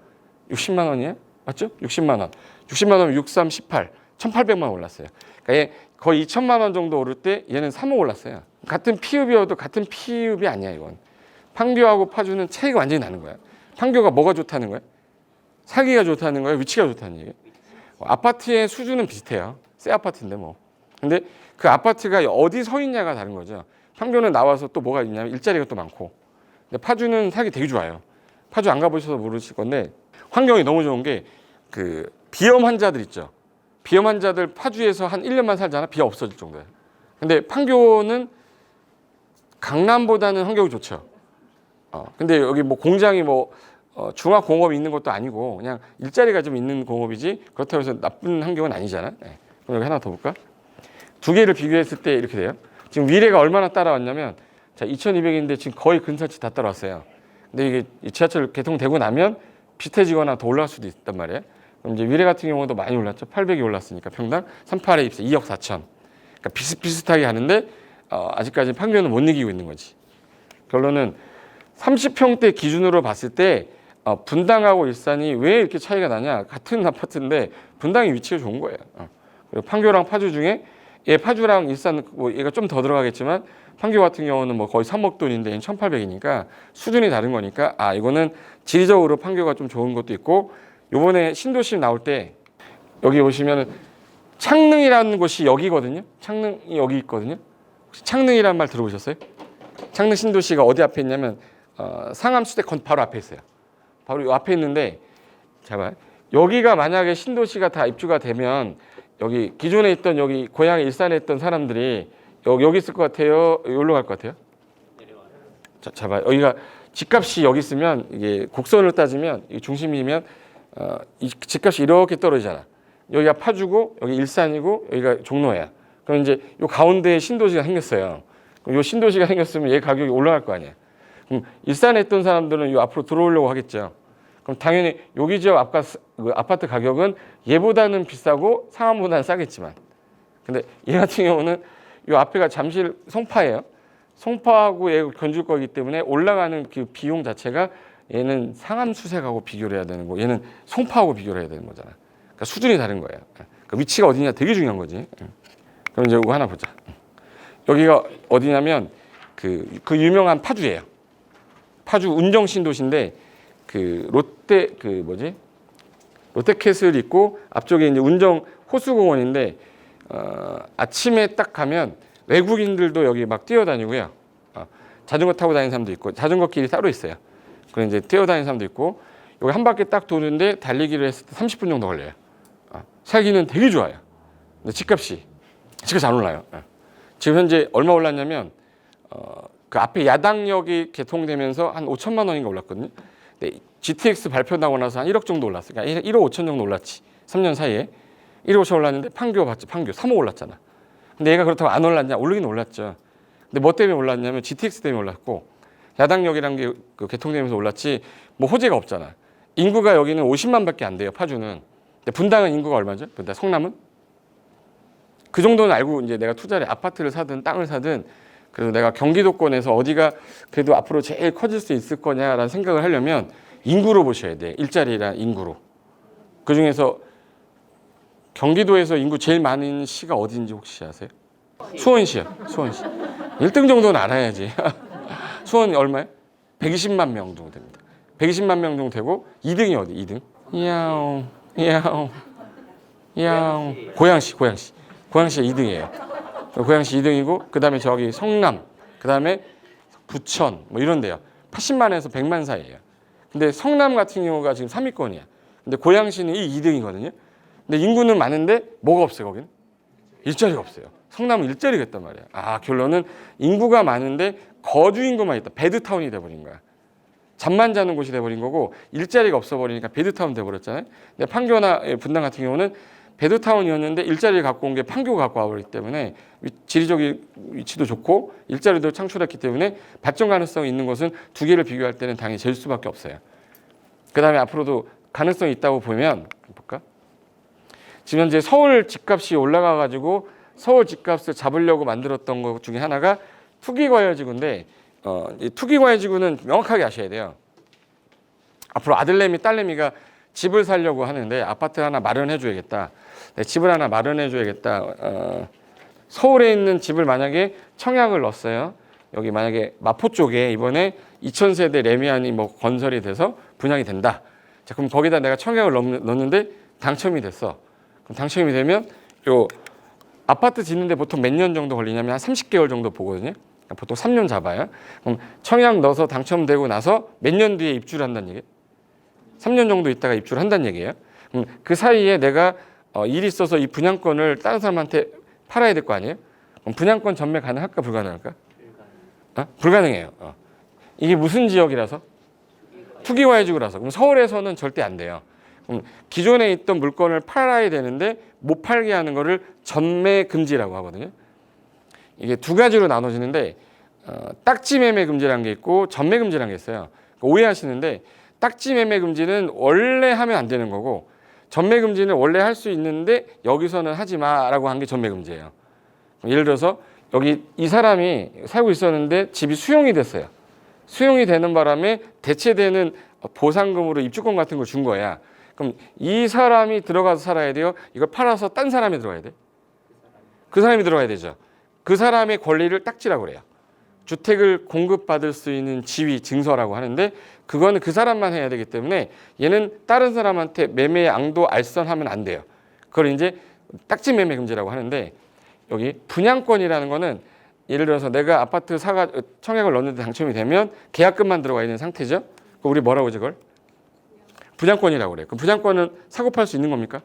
60만 원이에요? 맞죠? 60만 원. 60만 원이면 63, 18. 1,800만 원 올랐어요. 그러니까 얘 거의 2천만 원 정도 오를 때 얘는 3억 올랐어요. 같은 피읍이어도 같은 피읍이 아니야, 이건. 판교하고 파주는 차이가 완전히 나는 거야. 판교가 뭐가 좋다는 거야? 살기가 좋다는 거야? 위치가 좋다는 얘기야? 아파트의 수준은 비슷해요. 새 아파트인데 뭐. 근데 그 아파트가 어디 서 있냐가 다른 거죠. 판교는 나와서 또 뭐가 있냐면 일자리가 또 많고. 근데 파주는 살기 되게 좋아요. 파주 안 가보셔서 모르실 건데 환경이 너무 좋은 게 그 비염 환자들 있죠. 비염 환자들 파주에서 한 1년만 살잖아. 비가 없어질 정도야. 근데 판교는 강남보다는 환경이 좋죠. 근데 여기 뭐 공장이 뭐 중화 공업이 있는 것도 아니고 그냥 일자리가 좀 있는 공업이지 그렇다고 해서 나쁜 환경은 아니잖아. 네. 그럼 여기 하나 더 볼까? 두 개를 비교했을 때 이렇게 돼요. 지금 위례가 얼마나 따라왔냐면, 자 2,200인데 지금 거의 근사치 다 따라왔어요. 근데 이게 지하철 개통되고 나면 비슷해지거나 더 올라갈 수도 있단 말이에요. 그럼 이제 위례 같은 경우도 많이 올랐죠. 800이 올랐으니까 평당 38에 입세 2억 4천. 그러니까 비슷비슷하게 하는데 아직까지 판교는 못 이기고 있는 거지. 결론은 30평대 기준으로 봤을 때 분당하고 일산이 왜 이렇게 차이가 나냐? 같은 아파트인데 분당이 위치가 좋은 거예요. 그리고 판교랑 파주 중에 얘 파주랑 일산 뭐 얘가 좀 더 들어가겠지만 판교 같은 경우는 뭐 거의 3억 돈인데 얘는 1,800이니까 수준이 다른 거니까 이거는 지리적으로 판교가 좀 좋은 것도 있고, 요번에 신도시 나올 때 여기 보시면은 창릉이라는 곳이 여기거든요. 창릉이 여기 있거든요. 혹시 창릉이라는 말 들어보셨어요? 창릉 신도시가 어디 앞에 있냐면 상암 수대권 바로 앞에 있어요. 바로 이 앞에 있는데, 잠깐 여기가 만약에 신도시가 다 입주가 되면 여기 기존에 있던 여기 고향 일산에 있던 사람들이 여기 있을 것 같아요? 여기로 갈 것 같아요? 자, 봐요. 여기가 집값이 여기 있으면 이게 곡선을 따지면 이 중심이면 이 집값이 이렇게 떨어지잖아. 여기가 파주고 여기 일산이고 여기가 종로야. 그럼 이제 요 가운데에 신도시가 생겼어요. 그럼 요 신도시가 생겼으면 얘 가격이 올라갈 거 아니야. 그럼 일산에 있던 사람들은 요 앞으로 들어오려고 하겠죠. 그럼 당연히 여기 지역 아파트 가격은 얘보다는 비싸고 상암보다는 싸겠지만, 근데 얘 같은 경우는 요 앞에가 잠실 송파예요. 송파하고 얘 견줄 거기 때문에 올라가는 그 비용 자체가 얘는 상암 수색하고 비교를 해야 되는 거, 얘는 송파하고 비교를 해야 되는 거잖아. 그러니까 수준이 다른 거예요. 그러니까 위치가 어디냐 되게 중요한 거지. 그럼 이제 이거 하나 보자. 여기가 어디냐면 그 유명한 파주예요. 파주 운정 신도시인데 그 롯데 롯데캐슬 있고 앞쪽에 이제 운정 호수공원인데 아침에 딱 가면 외국인들도 여기 막 뛰어다니고요. 자전거 타고 다니는 사람도 있고 자전거 길이 따로 있어요. 그리고 이제 뛰어다니는 사람도 있고 여기 한 바퀴 딱 도는데 달리기를 했을 때 30분 정도 걸려요. 살기는 되게 좋아요. 근데 집값이 안 올라요. 지금 현재 얼마 올랐냐면 그 앞에 야당역이 개통되면서 한 5천만 원인가 올랐거든요. 근데 GTX 발표 나고 나서 한 1억 정도 올랐어요. 그러니까 1억 5천 정도 올랐지. 3년 사이에 1억 5천 올랐는데 판교 봤지. 판교 3억 올랐잖아. 근데 얘가 그렇다고 안 올랐냐? 오르긴 올랐죠. 근데 뭐 때문에 올랐냐면 GTX 때문에 올랐고 야당역이라는 게 그 개통되면서 올랐지 뭐 호재가 없잖아. 인구가 여기는 50만밖에 안 돼요. 파주는. 근데 분당은 인구가 얼마죠? 분당 성남은? 그 정도는 알고 이제 내가 투자를 아파트를 사든 땅을 사든 그래서 내가 경기도권에서 어디가 그래도 앞으로 제일 커질 수 있을 거냐라는 생각을 하려면 인구로 보셔야 돼. 일자리랑 인구로. 그중에서 경기도에서 인구 제일 많은 시가 어딘지 혹시 아세요? 수원시요. 수원시. 1등 정도는 알아야지. 수원이 얼마예요? 120만 명 정도 됩니다. 120만 명 정도 되고 2등이 어디? 2등? 야옹. 고양시 2등이에요. 고양시 2등이고 그다음에 저기 성남, 그다음에 부천 뭐 이런 데요. 80만에서 100만 사이예요. 근데 성남 같은 경우가 지금 3위권이야. 근데 고양시는 이 2등이거든요. 근데 인구는 많은데 뭐가 없어요, 거기는? 일자리가 없어요. 성남은 일자리가 있단 말이야. 결론은 인구가 많은데 거주 인구만 있다. 배드타운이 돼버린 거야. 잠만 자는 곳이 돼버린 거고 일자리가 없어버리니까 배드타운 돼버렸잖아요. 근데 판교나 분당 같은 경우는 배드타운이었는데 일자리를 갖고 온 게 판교가 갖고 와버리기 때문에 지리적인 위치도 좋고 일자리도 창출했기 때문에 발전 가능성이 있는 곳은 두 개를 비교할 때는 당연히 제일 수밖에 없어요. 그 다음에 앞으로도 가능성이 있다고 보면 볼까? 지금 현재 서울 집값이 올라가가지고 서울 집값을 잡으려고 만들었던 것 중에 하나가 투기과열지구인데 이 투기과열지구는 명확하게 아셔야 돼요. 앞으로 아들내미 딸내미가 집을 살려고 하는데 아파트 하나 마련해줘야겠다. 집을 하나 마련해줘야겠다. 서울에 있는 집을 만약에 청약을 넣었어요. 여기 만약에 마포 쪽에 이번에 2000세대 레미안이 뭐 건설이 돼서 분양이 된다. 자, 그럼 거기다 내가 청약을 넣었는데 당첨이 됐어. 그럼 당첨이 되면 요 아파트 짓는데 보통 몇 년 정도 걸리냐면 한 30개월 정도 보거든요. 보통 3년 잡아요. 그럼 청약 넣어서 당첨되고 나서 몇 년 뒤에 입주를 한다는 얘기예요. 3년 정도 있다가 입주를 한다는 얘기예요. 그럼 그 사이에 내가 일이 있어서 이 분양권을 다른 사람한테 팔아야 될 거 아니에요. 그럼 분양권 전매 가능할까 불가능할까? 불가능해요. 이게 무슨 지역이라서? 투기과열지구라서. 그럼 서울에서는 절대 안 돼요. 그럼 기존에 있던 물건을 팔아야 되는데 못 팔게 하는 거를 전매 금지라고 하거든요. 이게 두 가지로 나눠지는데 딱지 매매 금지라는 게 있고 전매 금지라는 게 있어요. 그러니까 오해하시는데 딱지 매매 금지는 원래 하면 안 되는 거고 전매 금지는 원래 할 수 있는데 여기서는 하지 마라고 한 게 전매 금지예요. 예를 들어서 여기 이 사람이 살고 있었는데 집이 수용이 됐어요. 수용이 되는 바람에 대체되는 보상금으로 입주권 같은 걸 준 거야. 그럼 이 사람이 들어가서 살아야 돼요? 이걸 팔아서 딴 사람이 들어가야 돼? 그 사람이 들어가야 되죠. 그 사람의 권리를 딱지라고 그래요. 주택을 공급받을 수 있는 지위, 증서라고 하는데 그거는 그 사람만 해야 되기 때문에 얘는 다른 사람한테 매매 양도 알선하면 안 돼요. 그걸 이제 딱지 매매 금지라고 하는데 여기 분양권이라는 거는 예를 들어서 내가 아파트 청약을 넣었는데 당첨이 되면 계약금만 들어가 있는 상태죠. 우리 뭐라고 하죠, 그걸? 분양권이라고 그래요. 그럼 분양권은 사고 팔 수 있는 겁니까?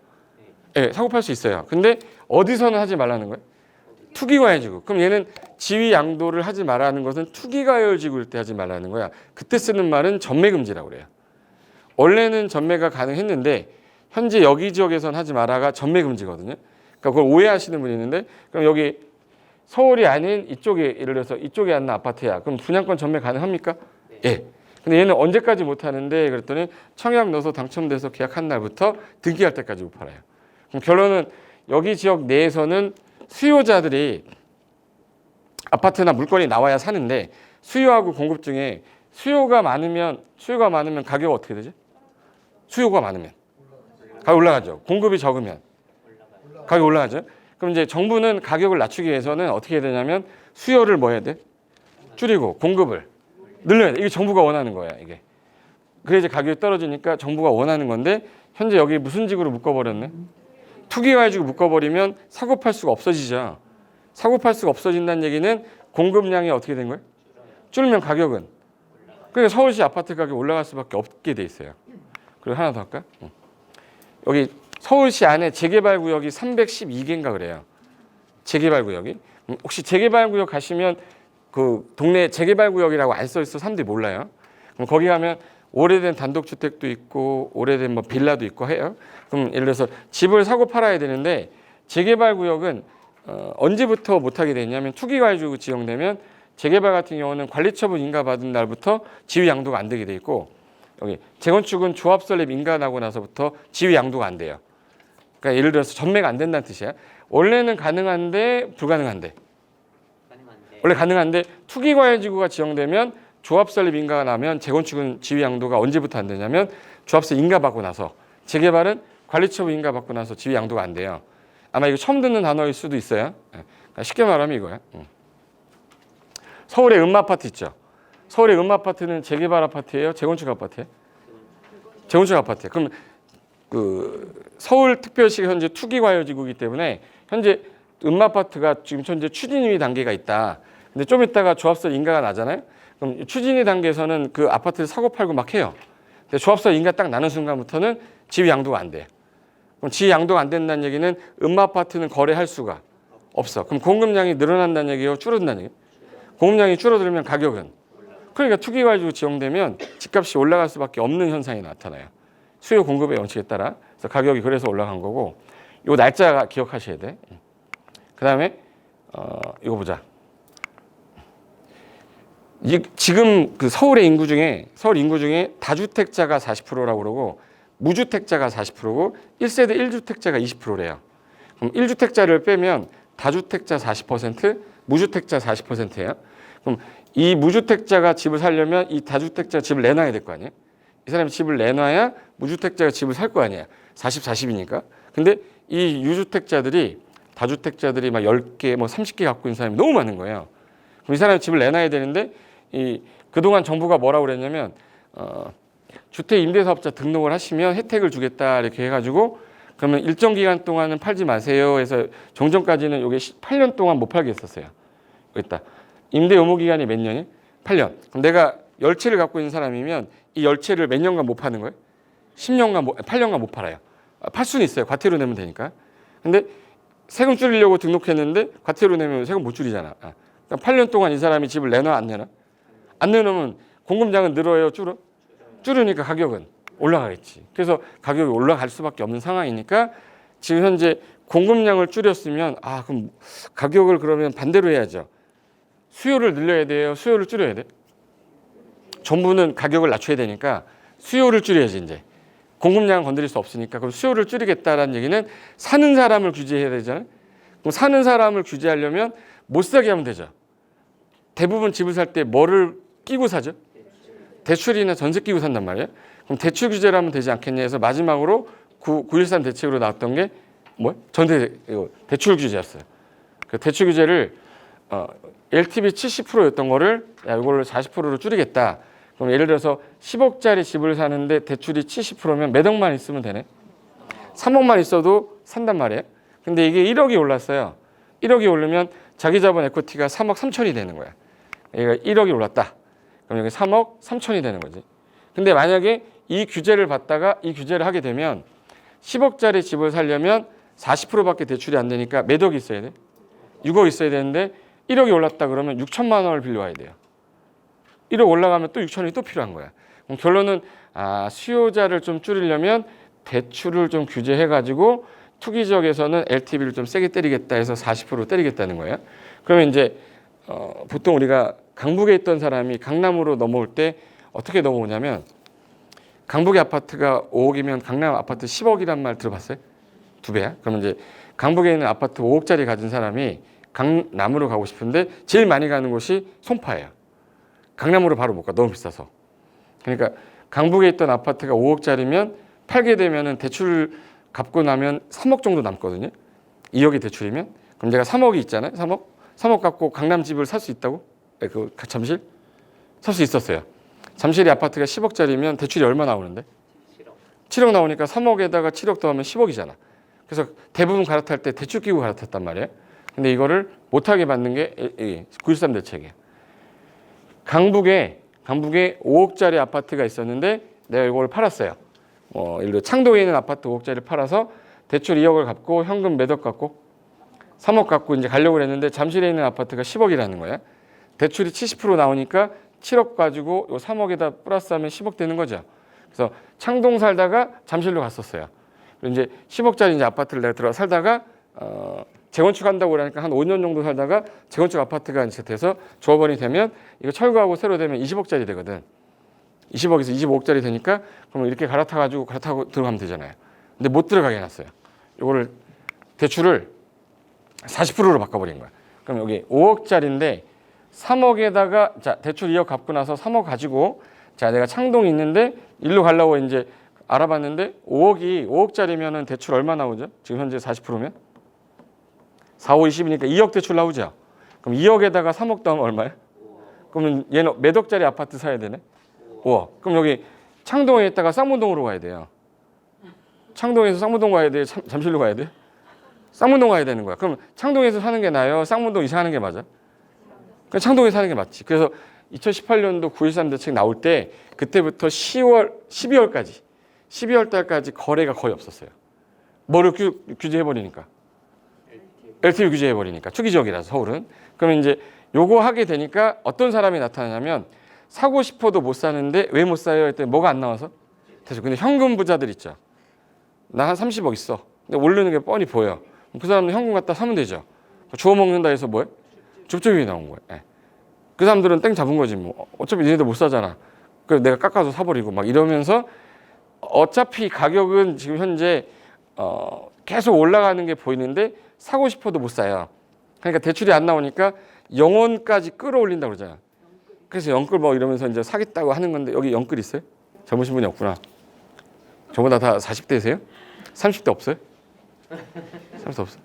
네, 사고 팔 수 있어요. 근데 어디서는 하지 말라는 거예요? 투기과열지구. 그럼 얘는 지위 양도를 하지 말라는 것은 투기과열지구일 때 하지 말라는 거야. 그때 쓰는 말은 전매금지라고 그래요. 원래는 전매가 가능했는데 현재 여기 지역에선 하지 마라가 전매 금지거든요. 그러니까 그걸 오해하시는 분이 있는데 그럼 여기 서울이 아닌 이쪽에 예를 들어서 이쪽에 앉는 아파트야. 그럼 분양권 전매 가능합니까? 네. 예. 근데 얘는 언제까지 못 하는데 그랬더니 청약 넣어서 당첨돼서 계약한 날부터 등기할 때까지 못 팔아요. 그럼 결론은 여기 지역 내에서는 수요자들이 아파트나 물건이 나와야 사는데 수요하고 공급 중에 수요가 많으면 가격 어떻게 되죠? 수요가 많으면 가격 올라가죠. 공급이 적으면 가격 올라가죠. 그럼 이제 정부는 가격을 낮추기 위해서는 어떻게 해야 되냐면 수요를 뭐 해야 돼? 줄이고 공급을 늘려야 돼. 이게 정부가 원하는 거야, 이게. 그래 이제 가격이 떨어지니까 정부가 원하는 건데 현재 여기 무슨 지구로 묶어버렸네? 투기가지고 묶어버리면 사고 팔 수가 없어지죠. 사고 팔 수가 없어진다는 얘기는 공급량이 어떻게 된 거예요? 줄면 가격은. 그러니까 서울시 아파트 가격이 올라갈 수밖에 없게 돼 있어요. 그리고 하나 더 할까? 여기 서울시 안에 재개발 구역이 312개인가 그래요. 재개발 구역이. 혹시 재개발 구역 가시면 그 동네 재개발 구역이라고 안 써 있어 사람들이 몰라요. 그럼 거기 가면 오래된 단독주택도 있고 오래된 뭐 빌라도 있고 해요. 그럼 예를 들어서 집을 사고 팔아야 되는데 재개발 구역은 언제부터 못하게 되냐면 투기가지고 지정되면 재개발 같은 경우는 관리처분 인가받은 날부터 지위 양도가 안 되게 돼 있고 여기 재건축은 조합 설립 인가나고 나서부터 지위 양도가 안 돼요. 그러니까 예를 들어서 전매가 안 된다는 뜻이야. 원래는 가능한데 불가능한데. 원래 가능한데 투기과열지구가 지정되면 조합 설립 인가가 나면 재건축은 지위 양도가 언제부터 안 되냐면 조합세 인가 받고 나서 재개발은 관리처분 인가 받고 나서 지위 양도가 안 돼요. 아마 이거 처음 듣는 단어일 수도 있어요. 그러니까 쉽게 말하면 이거야. 서울의 음마아파트 있죠. 서울의 음마아파트는 재개발 아파트예요? 재건축 아파트예요? 재건축 아파트예요. 그럼 그 서울특별시가 현재 투기과열지구이기 때문에 현재 음마아파트가 지금 현재 추진위 단계가 있다. 근데 좀 있다가 조합설 인가가 나잖아요. 그럼 추진위 단계에서는 그 아파트를 사고 팔고 막 해요. 근데 조합설 인가 딱 나는 순간부터는 지위 양도가 안 돼. 그럼 지위 양도가 안 된다는 얘기는 음마아파트는 거래할 수가 없어. 그럼 공급량이 늘어난다는 얘기예요? 줄어든다는 얘기예요? 공급량이 줄어들면 가격은 그러니까 투기과열지구 지정되면 집값이 올라갈 수밖에 없는 현상이 나타나요. 수요 공급의 원칙에 따라. 그래서 가격이 그래서 올라간 거고 요 날짜 기억하셔야 돼. 그다음에 이거 보자. 지금 그 서울 인구 중에 다주택자가 40%라고 그러고 무주택자가 40%고 1세대 1주택자가 20%래요. 그럼 1주택자를 빼면 다주택자 40%, 무주택자 40%예요. 그럼 이 무주택자가 집을 살려면 이 다주택자 집을 내놔야 될 거 아니에요? 이 사람이 집을 내놔야 무주택자가 집을 살 거 아니에요. 40, 40이니까. 근데 이 유주택자들이 다주택자들이 막 10개, 뭐 30개 갖고 있는 사람이 너무 많은 거예요. 그럼 이 사람이 집을 내놔야 되는데 그동안 정부가 뭐라고 그랬냐면 주택임대사업자 등록을 하시면 혜택을 주겠다 이렇게 해가지고 그러면 일정 기간 동안은 팔지 마세요 해서 종전까지는 이게 8년 동안 못 팔게 했었어요. 여기 있다. 임대 의무 기간이 몇 년이? 8년. 그럼 내가 10채를 갖고 있는 사람이면 이 10채를 몇 년간 못 파는 거예요? 8년간 못 팔아요. 팔 수는 있어요. 과태료 내면 되니까. 근데 세금 줄이려고 등록했는데 과태료 내면 세금 못 줄이잖아. 그러니까 8년 동안 이 사람이 집을 내놔 안 내놔? 안 내놓으면 공급량은 늘어요? 줄어? 줄으니까 가격은 올라가겠지. 그래서 가격이 올라갈 수밖에 없는 상황이니까 지금 현재 공급량을 줄였으면 그럼 가격을 그러면 반대로 해야죠. 수요를 늘려야 돼요? 수요를 줄여야 돼? 정부는 가격을 낮춰야 되니까 수요를 줄여야지 이제. 공급량은 건드릴 수 없으니까 그럼 수요를 줄이겠다라는 얘기는 사는 사람을 규제해야 되잖아요. 그럼 사는 사람을 규제하려면 못 사게 하면 되죠. 대부분 집을 살 때 뭐를 끼고 사죠? 대출이나 전세 끼고 산단 말이에요. 그럼 대출 규제를 하면 되지 않겠냐 해서 마지막으로 9.13 대책으로 나왔던 게 뭐예요? 대출 규제였어요. 그 대출 규제를 LTV 70%였던 거를 이걸로 40%로 줄이겠다. 그럼 예를 들어서 10억짜리 집을 사는데 대출이 70%면 몇 억만 있으면 되네. 3억만 있어도 산단 말이에요. 근데 이게 1억이 올랐어요. 1억이 오르면 자기 자본 에코티가 3억 3천이 되는 거야. 얘가 1억이 올랐다. 그럼 여기 3억 3천이 되는 거지. 근데 만약에 이 규제를 받다가 이 규제를 하게 되면 10억짜리 집을 살려면 40%밖에 대출이 안 되니까 몇 억이 있어야 돼? 6억 있어야 되는데 1억이 올랐다 그러면 6천만 원을 빌려와야 돼요. 1억 올라가면 또 6천원이 또 필요한 거야. 그럼 결론은 수요자를 좀 줄이려면 대출을 좀 규제해가지고 투기 지역에서는 LTV를 좀 세게 때리겠다 해서 40% 때리겠다는 거예요. 그러면 이제 보통 우리가 강북에 있던 사람이 강남으로 넘어올 때 어떻게 넘어오냐면 강북의 아파트가 5억이면 강남 아파트 10억이란 말 들어봤어요? 2배야? 그러면 이제 강북에 있는 아파트 5억짜리 가진 사람이 강남으로 가고 싶은데 제일 많이 가는 곳이 송파예요. 강남으로 바로 못 가. 너무 비싸서. 그러니까 강북에 있던 아파트가 5억짜리면 팔게 되면은 대출 갚고 나면 3억 정도 남거든요. 2억이 대출이면. 그럼 제가 3억이 있잖아요. 3억 갖고 강남 집을 살 수 있다고? 그 잠실? 살 수 있었어요. 잠실이 아파트가 10억짜리면 대출이 얼마 나오는데? 7억 나오니까 3억에다가 7억 더하면 10억이잖아. 그래서 대부분 갈아탈 때 대출 끼고 갈아탔단 말이에요. 근데 이거를 못하게 받는 게 9.13 대책이에요. 강북에 5억짜리 아파트가 있었는데 내가 이걸 팔았어요. 예를 들어 창동에 있는 아파트 5억짜리를 팔아서 대출 2억을 갚고 현금 몇 억 갚고 3억 갚고 이제 가려고 했는데 잠실에 있는 아파트가 10억이라는 거야. 대출이 70% 나오니까 7억 가지고 요 3억에다 플러스하면 10억 되는 거죠. 그래서 창동 살다가 잠실로 갔었어요. 그리고 이제 10억짜리 이제 아파트를 내가 들어 살다가 재건축한다고 그러니까 한 5년 정도 살다가 재건축 아파트가 이제 돼서 조합원이 되면 이거 철거하고 새로 되면 20억짜리 되거든. 20억에서 25억짜리 되니까 그러면 이렇게 갈아타고 들어가면 되잖아요. 근데 못 들어가게 해놨어요. 이거를 대출을 40%로 바꿔버린 거야. 그럼 여기 5억짜리인데 3억에다가 자 대출 2억 갚고 나서 3억 가지고 자 내가 창동이 있는데 일로 가려고 이제 알아봤는데 5억짜리면은 대출 얼마 나오죠? 지금 현재 40%면 4, 5, 20이니까 2억 대출 나오죠. 그럼 2억에다가 3억 더하면 얼마야? 그러면 얘는 몇 억짜리 아파트 사야 되네? 5억. 그럼 여기 창동에 있다가 쌍문동으로 가야 돼요. 창동에서 쌍문동 가야 돼? 잠실로 가야 돼? 쌍문동 가야 되는 거야. 그럼 창동에서 사는 게 나아요? 쌍문동 이사하는 게 맞아? 그럼 창동에 사는 게 맞지. 그래서 2018년도 9.13 대책 나올 때 그때부터 12월 달까지 거래가 거의 없었어요. 뭐를 규제해버리니까? LTV 규제해버리니까. 투기 지역이라서 서울은. 그러면 이제 요거 하게 되니까 어떤 사람이 나타나냐면 사고 싶어도 못 사는데 왜 못 사요? 했더니 뭐가 안 나와서? 대충. 근데 현금 부자들 있죠. 나 한 30억 있어. 근데 오르는 게 뻔히 보여. 그 사람은 현금 갖다 사면 되죠. 주워 먹는다 해서 뭐해? 줍줍이 나온 거예요. 네. 그 사람들은 땡 잡은 거지 뭐. 어차피 얘네들 못 사잖아. 그래서 내가 깎아서 사버리고 막 이러면서 어차피 가격은 지금 현재 계속 올라가는 게 보이는데 사고 싶어도 못 사요. 그러니까 대출이 안 나오니까 영혼까지 끌어올린다고 그러잖아. 그래서 영끌 뭐 이러면서 이제 사겠다고 하는 건데 여기 영끌 있어요? 젊으신 분이 없구나. 저보다 다 40대세요? 30대 없어요? 30대 없어.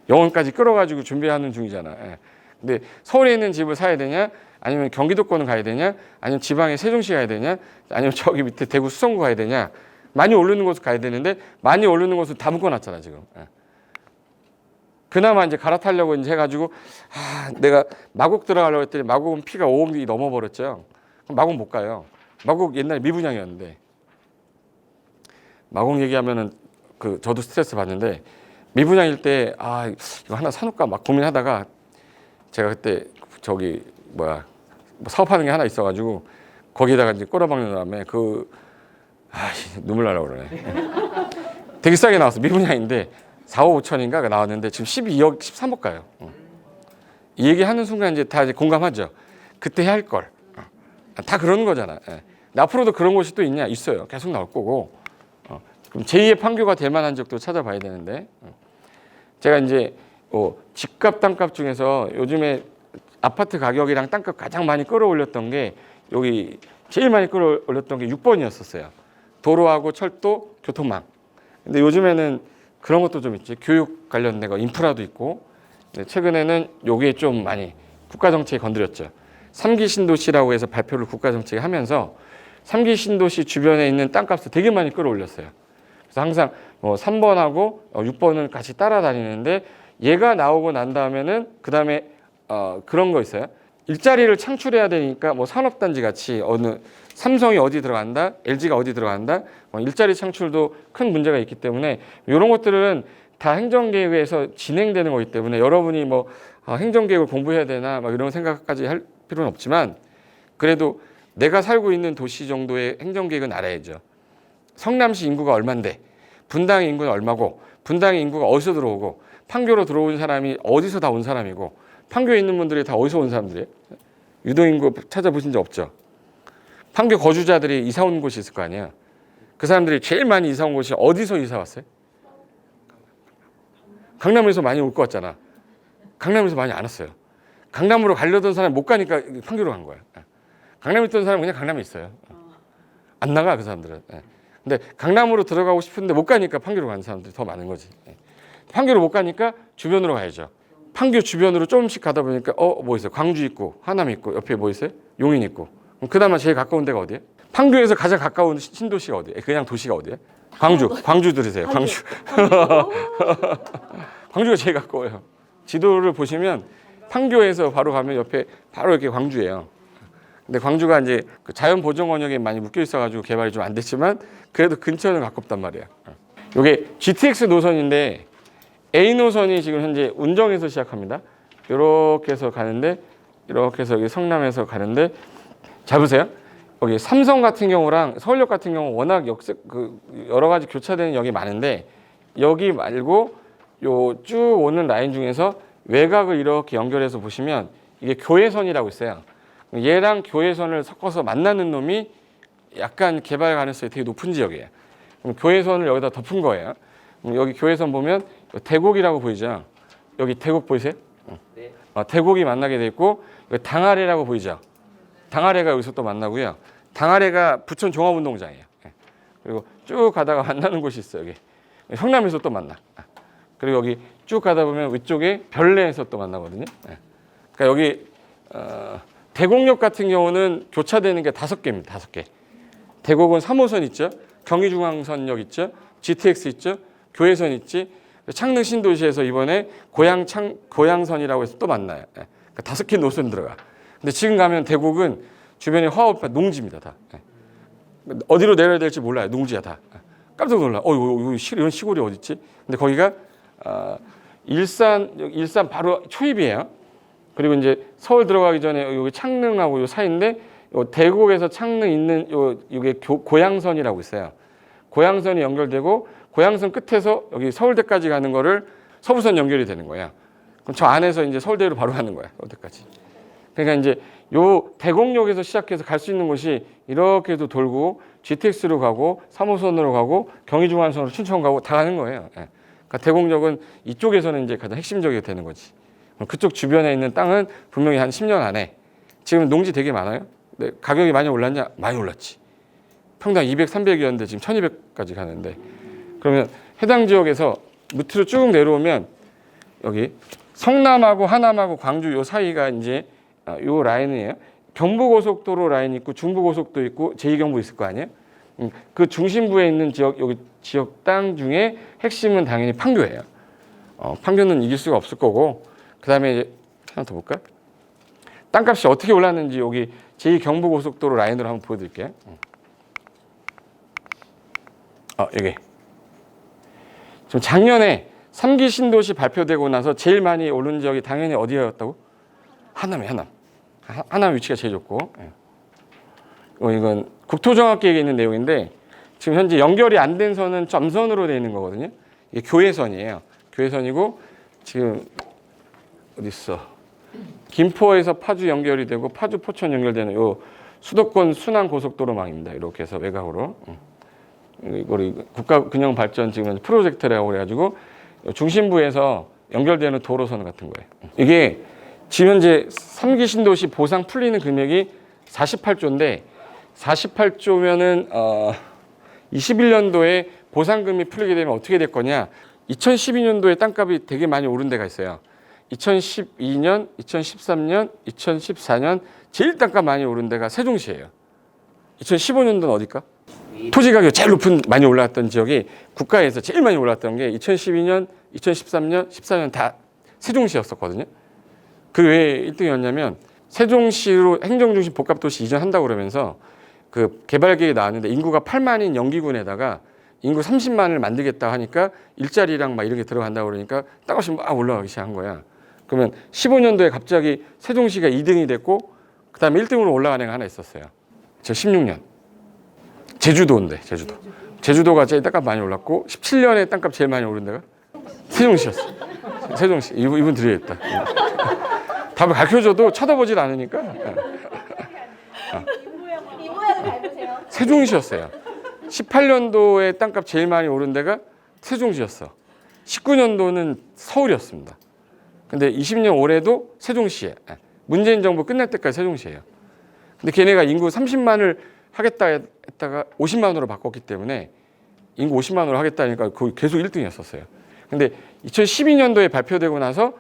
영혼까지 끌어가지고 준비하는 중이잖아. 예. 근데 서울에 있는 집을 사야 되냐? 아니면 경기도권을 가야 되냐? 아니면 지방에 세종시 가야 되냐? 아니면 저기 밑에 대구 수성구 가야 되냐? 많이 오르는 곳을 가야 되는데 많이 오르는 곳을 다 묶어놨잖아 지금. 예. 그나마 이제 갈아타려고 이제 해가지고 내가 마곡 들어가려고 했더니 마곡은 피가 5억이 넘어버렸죠. 그럼 마곡 못 가요. 마곡 옛날에 미분양이었는데 마곡 얘기하면은 저도 스트레스 받는데 미분양일 때 이거 하나 사놓을까 막 고민하다가 제가 그때 저기 뭐 사업하는 게 하나 있어가지고 거기에다가 이제 꼬라박는 다음에 눈물 나려고 그러네. 되게 싸게 나왔어. 미분양인데 4억 5천인가 나왔는데 지금 12억 13억 가요. 이 얘기하는 순간 이제 다 이제 공감하죠. 그때 해야 할 걸. 다 그러는 거잖아. 예. 앞으로도 그런 곳이 또 있냐? 있어요. 계속 나올 거고. 그럼 제2의 판교가 될 만한 적도 찾아봐야 되는데 제가 이제 집값 땅값 중에서 요즘에 아파트 가격이랑 땅값 가장 많이 끌어올렸던 게 여기 제일 많이 끌어올렸던 게 6번이었었어요. 도로하고 철도, 교통망. 근데 요즘에는 그런 것도 좀 있지. 교육 관련된 거, 인프라도 있고. 최근에는 요게 좀 많이 국가정책에 건드렸죠. 3기 신도시라고 해서 발표를 국가정책에 하면서 3기 신도시 주변에 있는 땅값을 되게 많이 끌어올렸어요. 그래서 항상 3번하고 6번을 같이 따라다니는데 얘가 나오고 난 다음에는 그 다음에 그런 거 있어요. 일자리를 창출해야 되니까 산업단지 같이 삼성이 어디 들어간다, LG가 어디 들어간다, 일자리 창출도 큰 문제가 있기 때문에 이런 것들은 다 행정계획에서 진행되는 거기 때문에 여러분이 행정계획을 공부해야 되나 이런 생각까지 할 필요는 없지만 그래도 내가 살고 있는 도시 정도의 행정계획은 알아야죠. 성남시 인구가 얼만데, 분당의 인구는 얼마고, 분당의 인구가 어디서 들어오고, 판교로 들어온 사람이 어디서 다 온 사람이고, 판교에 있는 분들이 다 어디서 온 사람들이에요? 유동인구 찾아보신 적 없죠? 판교 거주자들이 이사 온 곳이 있을 거 아니에요. 그 사람들이 제일 많이 이사 온 곳이 어디서 이사 왔어요? 강남에서 많이 올 것 같잖아. 강남에서 많이 안 왔어요. 강남으로 가려던 사람이 못 가니까 판교로 간 거야. 강남에 있던 사람은 그냥 강남에 있어요. 안 나가, 그 사람들은. 근데 강남으로 들어가고 싶은데 못 가니까 판교로 가는 사람들이 더 많은 거지. 판교로 못 가니까 주변으로 가야죠. 판교 주변으로 조금씩 가다 보니까 뭐 있어요? 광주 있고, 하남 있고, 옆에 뭐 있어요? 용인 있고. 그럼 그나마 제일 가까운 데가 어디예요? 판교에서 가장 가까운 신도시가 어디예요? 그냥 도시가 어디예요? 광주 들으세요. 광주. 광주가 제일 가까워요. 지도를 보시면 판교에서 바로 가면 옆에 바로 이렇게 광주예요. 근데 광주가 이제 그 자연 보존 원역에 많이 묶여 있어가지고 개발이 좀 안 됐지만 그래도 근처는 가깝단 말이야. 이게 GTX 노선인데 A 노선이 지금 현재 운정에서 시작합니다. 이렇게 해서 가는데 이렇게 해서 여기 성남에서 가는데 잘 보세요. 여기 삼성 같은 경우랑 서울역 같은 경우 워낙 여러 가지 교차되는 역이 많은데 여기 말고 요 쭉 오는 라인 중에서 외곽을 이렇게 연결해서 보시면 이게 교외선이라고 있어요. 얘랑 교외선을 섞어서 만나는 놈이 약간 개발 가능성이 되게 높은 지역이에요. 그럼 교외선을 여기다 덮은 거예요. 그럼 여기 교외선 보면 대곡이라고 보이죠? 여기 대곡 보이세요? 네. 대곡이 만나게 돼 있고 여기 당아래라고 보이죠? 당아래가 여기서 또 만나고요. 당아래가 부천 종합운동장이에요. 그리고 쭉 가다가 만나는 곳이 있어요. 여기 성남에서 또 만나. 그리고 여기 쭉 가다 보면 위쪽에 별내에서 또 만나거든요. 그러니까 여기 대곡역 같은 경우는 교차되는 게 5개입니다. 5개. 대곡은 3호선 있죠. 경의중앙선역 있죠. GTX 있죠. 교외선 있지. 창릉 신도시에서 이번에 고양선이라고 해서 또 만나요. 그러니까 5개 노선 들어가. 근데 지금 가면 대곡은 주변에 화업 농지입니다. 다. 어디로 내려야 될지 몰라요. 농지야 다. 깜짝 놀라. 이런 시골이 어디 있지? 근데 거기가 일산 바로 초입이에요. 그리고 이제 서울 들어가기 전에 여기 창릉하고 요 사이인데 요 대곡에서 창릉 있는 요게 고양선이라고 있어요. 고양선이 연결되고 고양선 끝에서 여기 서울대까지 가는 거를 서부선 연결이 되는 거야. 그럼 저 안에서 이제 서울대로 바로 가는 거야. 서울대까지. 그러니까 이제 요 대곡역에서 시작해서 갈 수 있는 곳이 이렇게도 돌고 GTX로 가고 3호선으로 가고 경의중앙선으로 춘천 가고 다 가는 거예요. 그러니까 대곡역은 이쪽에서는 이제 가장 핵심적이 되는 거지. 그쪽 주변에 있는 땅은 분명히 한 10년 안에 지금 농지 되게 많아요. 근데 가격이 많이 올랐냐? 많이 올랐지. 평당 200, 300이었는데 지금 1200까지 가는데 그러면 해당 지역에서 밑으로 쭉 내려오면 여기 성남하고 하남하고 광주 요 사이가 이제 요 라인이에요. 경부고속도로 라인 있고 중부고속도 있고 제2경부 있을 거 아니에요. 그 중심부에 있는 지역 여기 지역 땅 중에 핵심은 당연히 판교예요. 판교는 이길 수가 없을 거고 그 다음에 하나 더 볼까? 땅값이 어떻게 올랐는지 여기 제2경부고속도로 라인으로 한번 보여드릴게요. 여기 지금 작년에 3기 신도시 발표되고 나서 제일 많이 오른 지역이 당연히 어디였다고? 하남이 하남 위치가 제일 좋고 이건 국토종합계획에 있는 내용인데 지금 현재 연결이 안 된 선은 점선으로 되어 있는 거거든요. 이게 교외선이에요. 교외선이고 지금 어디 있어? 김포에서 파주 연결이 되고 파주 포천 연결되는 요 수도권 순환 고속도로망입니다. 이렇게 해서 외곽으로 이걸 국가균형발전 지금 프로젝트라고 그래가지고 중심부에서 연결되는 도로선 같은 거예요. 이게 지금 현재 3기 신도시 보상 풀리는 금액이 48조인데 48조면은 21년도에 보상금이 풀리게 되면 어떻게 될 거냐? 2012년도에 땅값이 되게 많이 오른 데가 있어요. 2012년, 2013년, 2014년 제일 땅값 많이 오른 데가 세종시예요. 2015년도는 어딜까? 토지 가격이 제일 많이 올랐던 지역이 국가에서 제일 많이 올랐던 게 2012년, 2013년, 14년 다 세종시였었거든요. 그 왜 1등이었냐면 세종시로 행정중심 복합도시 이전한다고 그러면서 그 개발계획이 나왔는데 인구가 8만인 영기군에다가 인구 30만을 만들겠다 하니까 일자리랑 막 이런 게 들어간다고 그러니까 땅값이 막 올라가기 시작한 거야. 그러면 15년도에 갑자기 세종시가 2등이 됐고 그다음에 1등으로 올라가는 애가 하나 있었어요. 저 16년. 제주도인데, 제주도. 제주도가 제일 땅값 많이 올랐고 17년에 땅값 제일 많이 오른 데가 세종시였어. 세종시. 이분 드려야겠다. 답을 가르쳐줘도 쳐다보질 않으니까. 이 모양을 닮으세요. 세종시였어요. 18년도에 땅값 제일 많이 오른 데가 세종시였어. 19년도는 서울이었습니다. 근데 20년 올해도 세종시에. 문재인 정부 끝날 때까지 세종시예요. 근데 걔네가 인구 30만을 하겠다 했다가 50만으로 바꿨기 때문에 인구 50만으로 하겠다니까 거의 계속 1등이었었어요. 근데 2012년도에 발표되고 나서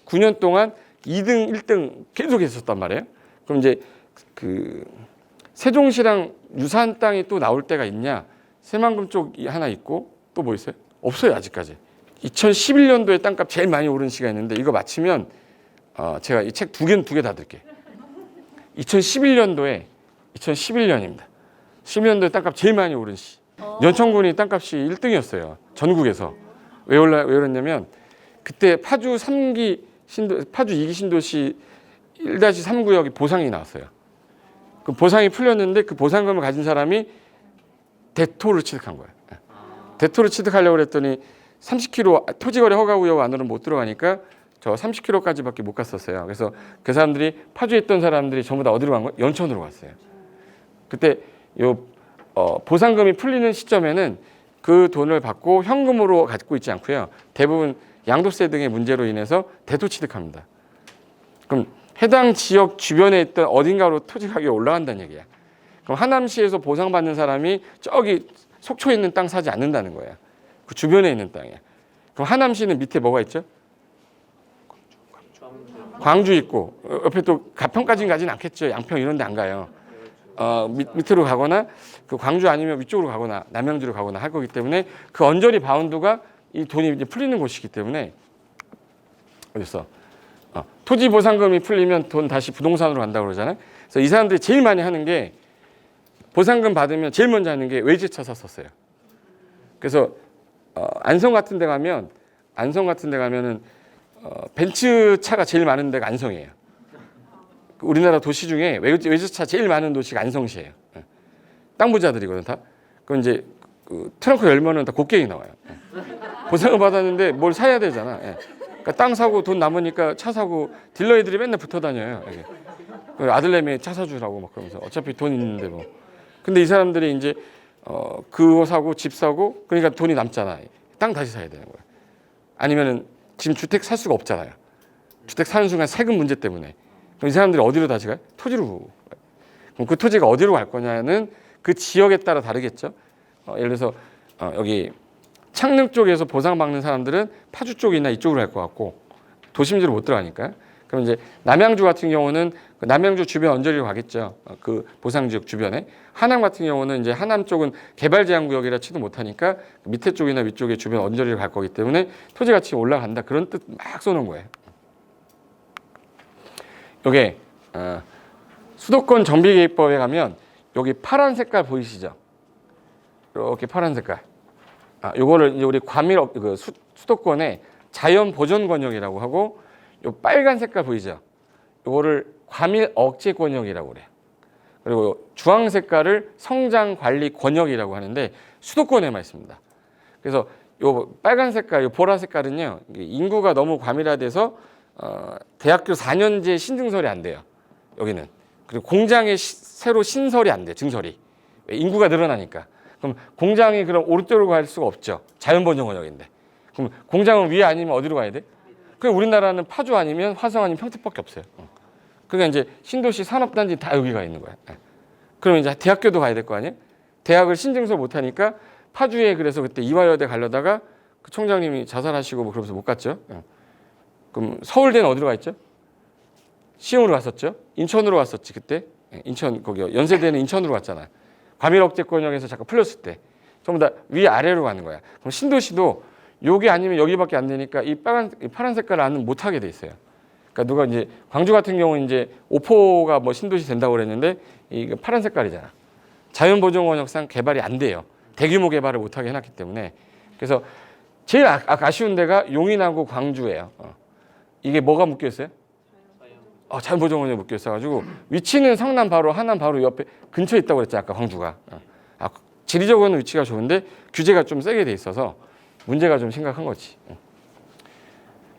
9년 동안 2등, 1등 계속 했었단 말이에요. 그럼 이제 그 세종시랑 유사한 땅이 또 나올 때가 있냐? 새만금 쪽이 하나 있고 또 뭐 있어요? 없어요, 아직까지. 2011년도에 땅값 제일 많이 오른 시가 있는데 이거 맞히면 제가 이 책 두 개 다 드릴게요. 2011년입니다. 11년도에 땅값 제일 많이 오른 시. 연천군이 땅값이 1등이었어요. 전국에서. 왜 그랬냐면 그때 파주 3기 파주 2기 신도시 1-3구역이 보상이 나왔어요. 그 보상이 풀렸는데 그 보상금을 가진 사람이 대토를 취득한 거예요. 대토를 취득하려고 그랬더니 30km 토지거래 허가구역 안으로 못 들어가니까 저 30km까지밖에 못 갔었어요. 그래서 그 사람들이 파주에 있던 사람들이 전부 다 어디로 간 거예요? 연천으로 갔어요. 그때 보상금이 풀리는 시점에는 그 돈을 받고 현금으로 갖고 있지 않고요. 대부분 양도세 등의 문제로 인해서 대토 취득합니다. 그럼 해당 지역 주변에 있던 어딘가로 토지 가격이 올라간다는 얘기야. 그럼 하남시에서 보상받는 사람이 저기 속초에 있는 땅 사지 않는다는 거야. 그 주변에 있는 땅이야. 그럼 하남시는 밑에 뭐가 있죠? 광주 있고 옆에 또 가평까지는 가진 않겠죠. 양평 이런 데 안 가요. 밑으로 가거나 그 광주 아니면 위쪽으로 가거나 남양주로 가거나 할 거기 때문에 그 언저리 바운드가 이 돈이 이제 풀리는 곳이기 때문에 어딨어? 토지 보상금이 풀리면 돈 다시 부동산으로 간다고 그러잖아요. 그래서 이 사람들이 제일 많이 하는 게 보상금 받으면 제일 먼저 하는 게 외제차 샀었어요. 그래서 안성 같은 데 가면은 벤츠 차가 제일 많은 데가 안성이에요. 우리나라 도시 중에 외제차 제일 많은 도시가 안성시예요. 땅 부자들이거든 다. 그럼 이제 그 트렁크 열면은 다 곡괭이 나와요. 보상을 받았는데 뭘 사야 되잖아. 그러니까 땅 사고 돈 남으니까 차 사고 딜러 애들이 맨날 붙어 다녀요. 아들내미 차 사주라고 막 그러면서 어차피 돈 있는데 뭐. 근데 이 사람들이 이제 그거 사고 집 사고 그러니까 돈이 남잖아. 땅 다시 사야 되는 거야. 아니면은 지금 주택 살 수가 없잖아요. 주택 사는 순간 세금 문제 때문에. 그럼 이 사람들이 어디로 다시 가요? 토지로. 그럼 그 토지가 어디로 갈 거냐는 그 지역에 따라 다르겠죠. 예를 들어서 여기 창릉 쪽에서 보상받는 사람들은 파주 쪽이나 이쪽으로 갈 것 같고 도심지로 못 들어가니까. 그럼 이제 남양주 같은 경우는 그 남양주 주변 언저리로 가겠죠. 그 보상지역 주변에. 하남 같은 경우는 이제 하남 쪽은 개발 제한 구역이라 치도 못하니까 밑에 쪽이나 위쪽에 주변 언저리로 갈 거기 때문에 토지 가치 올라간다 그런 뜻 막 쏘는 거예요. 요게 수도권 정비계획법에 가면 여기 파란 색깔 보이시죠? 이렇게 파란 색깔. 요거를 이제 우리 과밀 수도권의 자연 보존 권역이라고 하고 요 빨간 색깔 보이죠? 요거를 과밀 억제 권역이라고 그래요. 그리고 주황 색깔을 성장 관리 권역이라고 하는데 수도권에만 있습니다. 그래서 요 빨간 색깔, 요 보라 색깔은요 인구가 너무 과밀화돼서 대학교 4년제 신증설이 안 돼요. 여기는. 그리고 공장에 새로 신설이 안 돼, 증설이. 인구가 늘어나니까. 그럼 공장이 그럼 오른쪽으로 갈 수가 없죠. 자연보존 권역인데. 그럼 공장은 위에 아니면 어디로 가야 돼? 그럼 우리나라는 파주 아니면 화성 아니면 평택밖에 없어요. 그러니까 이제 신도시 산업단지 다 여기가 있는 거야. 그러면 이제 대학교도 가야 될 거 아니에요? 대학을 신증설 못하니까 파주에 그래서 그때 이화여대 가려다가 그 총장님이 자살하시고 뭐 그러면서 못 갔죠. 그럼 서울대는 어디로 가 있죠? 시흥으로 갔었죠. 인천으로 갔었지 그때. 인천 거기 연세대는 인천으로 갔잖아. 과밀억제권역에서 잠깐 풀렸을 때 전부 다 위아래로 가는 거야. 그럼 신도시도 여기 아니면 여기밖에 안 되니까 이 파란 색깔을 안 못 하게 돼 있어요. 그러니까 누가 이제 광주 같은 경우는 이제 오포가 뭐 신도시 된다고 그랬는데 이게 파란 색깔이잖아. 자연보존권역상 개발이 안 돼요. 대규모 개발을 못 하게 해놨기 때문에. 그래서 제일 아쉬운 데가 용인하고 광주예요. 이게 뭐가 묶여 있어요? 자연보존원에 묶여 있어가지고 위치는 성남 바로 하남 바로 옆에 근처에 있다고 그랬잖아 아까 광주가. 지리적으로는 위치가 좋은데 규제가 좀 세게 돼 있어서 문제가 좀 심각한 거지.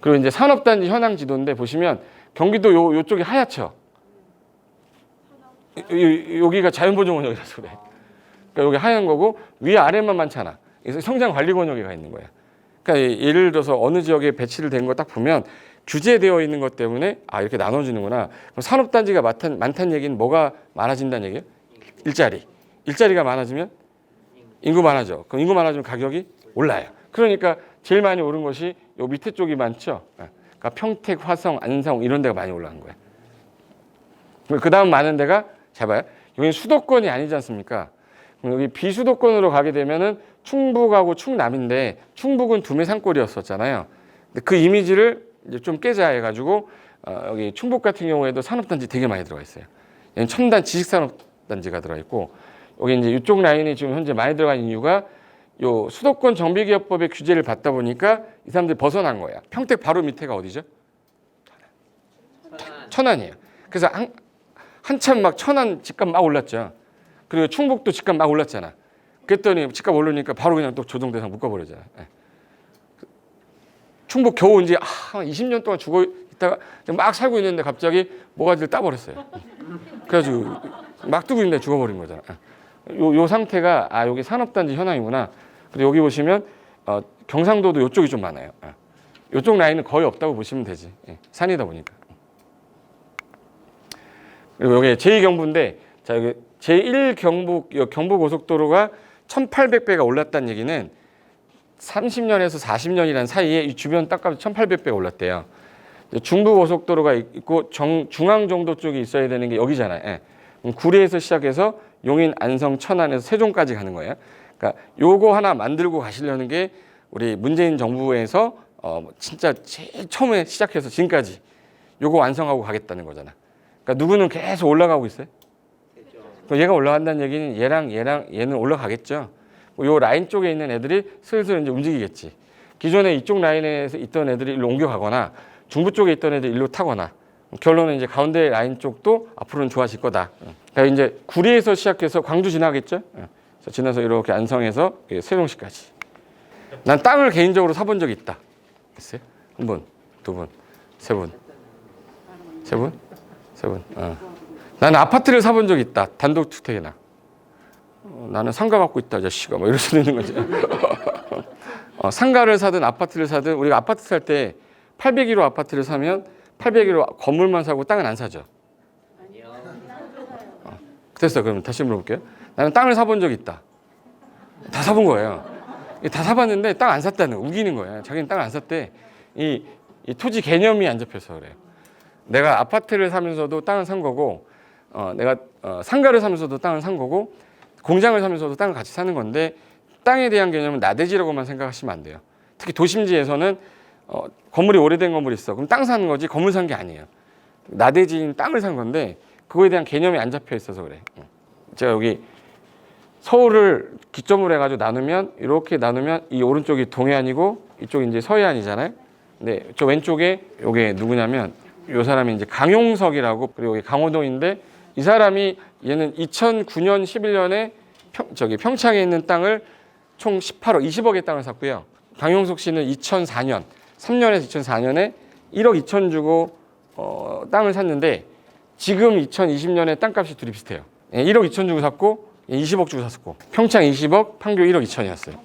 그리고 이제 산업단지 현황 지도인데 보시면 경기도 요쪽이 하얗죠. 여기가 자연보존원역이라서 그래. 그러니까 여기 하얀 거고 위 아래만 많잖아. 그래서 성장관리권역에 가 있는 거야. 그러니까 예를 들어서 어느 지역에 배치를 된 거 딱 보면 규제되어 있는 것 때문에 이렇게 나눠지는구나. 그럼 산업단지가 많다는 얘기는 뭐가 많아진다는 얘기예요? 일자리가 많아지면 인구 많아져. 그럼 인구 많아지면 가격이 올라요. 그러니까 제일 많이 오른 것이 요 밑에 쪽이 많죠. 그러니까 평택, 화성, 안성 이런 데가 많이 올라간 거야. 그 다음 많은 데가 잘 봐요. 여기는 수도권이 아니지 않습니까? 그럼 여기 비수도권으로 가게 되면은 충북하고 충남인데 충북은 두메산골이었었잖아요. 근데 그 이미지를 이제 좀 깨자 해가지고 여기 충북 같은 경우에도 산업단지 되게 많이 들어가 있어요. 얘는 첨단 지식산업단지가 들어가 있고 여기 이제 이쪽 라인이 지금 현재 많이 들어간 이유가 요 수도권 정비기업법의 규제를 받다 보니까 이 사람들이 벗어난 거야. 평택 바로 밑에가 어디죠? 천안이에요. 그래서 한참 막 천안 집값 막 올랐죠. 그리고 충북도 집값 막 올랐잖아. 그랬더니 집값 오르니까 바로 그냥 또 조정대상 묶어버리잖아. 충북 겨우 이제 20년 동안 죽어 있다가 막 살고 있는데 갑자기 모가지를 따버렸어요. 그래가지고 막 두고 있는데 죽어버린 거잖아. 요 상태가 여기 산업단지 현황이구나. 그리고 여기 보시면 경상도도 이쪽이 좀 많아요. 이쪽 라인은 거의 없다고 보시면 되지. 산이다 보니까. 그리고 여기 제2경부인데 자 여기 제1경부 경부고속도로가 1,800배가 올랐다는 얘기는 30년에서 40년이라는 사이에 이 주변 땅값이 1,800배가 올랐대요. 중부고속도로가 있고 중앙 정도 쪽에 있어야 되는 게 여기잖아요. 구리에서 시작해서 용인, 안성, 천안에서 세종까지 가는 거예요. 그러니까 요거 하나 만들고 가시려는 게 우리 문재인 정부에서 진짜 제일 처음에 시작해서 지금까지 요거 완성하고 가겠다는 거잖아. 그러니까 누구는 계속 올라가고 있어요. 그럼 얘가 올라간다는 얘기는 얘랑 얘는 올라가겠죠. 요 라인 쪽에 있는 애들이 슬슬 이제 움직이겠지. 기존에 이쪽 라인에서 있던 애들이 일로 옮겨가거나 중부 쪽에 있던 애들이 일로 타거나 결론은 이제 가운데 라인 쪽도 앞으로는 좋아질 거다. 그러니까 이제 구리에서 시작해서 광주 지나겠죠. 그래서 지나서 이렇게 안성에서 세종시까지. 난 땅을 개인적으로 사본 적이 있다. 있어요? 한 분, 두 분, 세 분, 세 분, 세 분. 나는 아파트를 사본 적이 있다. 단독주택이나. 나는 상가 갖고 있다, 자식아. 뭐 이럴 수도 있는 거지. 상가를 사든 아파트를 사든 우리가 아파트 살 때 801호 아파트를 사면 801호 건물만 사고 땅은 안 사죠. 아니요. 됐어. 그럼 다시 물어볼게요. 나는 땅을 사본 적이 있다. 다 사본 거예요. 다 사봤는데 땅 안 샀다는 거, 우기는 거야. 자기는 땅을 안 샀대. 이 토지 개념이 안 잡혀서 그래요. 내가 아파트를 사면서도 땅을 산 거고, 내가 상가를 사면서도 땅을 산 거고, 공장을 사면서도 땅을 같이 사는 건데 땅에 대한 개념은 나대지라고만 생각하시면 안 돼요. 특히 도심지에서는 건물이 오래된 건물이 있어. 그럼 땅 사는 거지 건물 산 게 아니에요. 나대지인 땅을 산 건데 그거에 대한 개념이 안 잡혀 있어서 그래. 제가 여기 서울을 기점으로 해가지고 나누면 이렇게 나누면 이 오른쪽이 동해안이고 이쪽이 이제 서해안이잖아요. 근데 저 왼쪽에 요게 누구냐면 요 사람이 이제 강용석이라고, 그리고 여기 강호동인데 이 사람이 얘는 2009년 11년에 평창에 있는 땅을 총 18억 20억의 땅을 샀고요. 강용석 씨는 2004년 3년에서 2004년에 1억 2천 주고 땅을 샀는데 지금 2020년에 땅값이 둘이 비슷해요. 1억 2천 주고 샀고 20억 주고 샀고 평창 20억, 판교 1억 2천이었어요.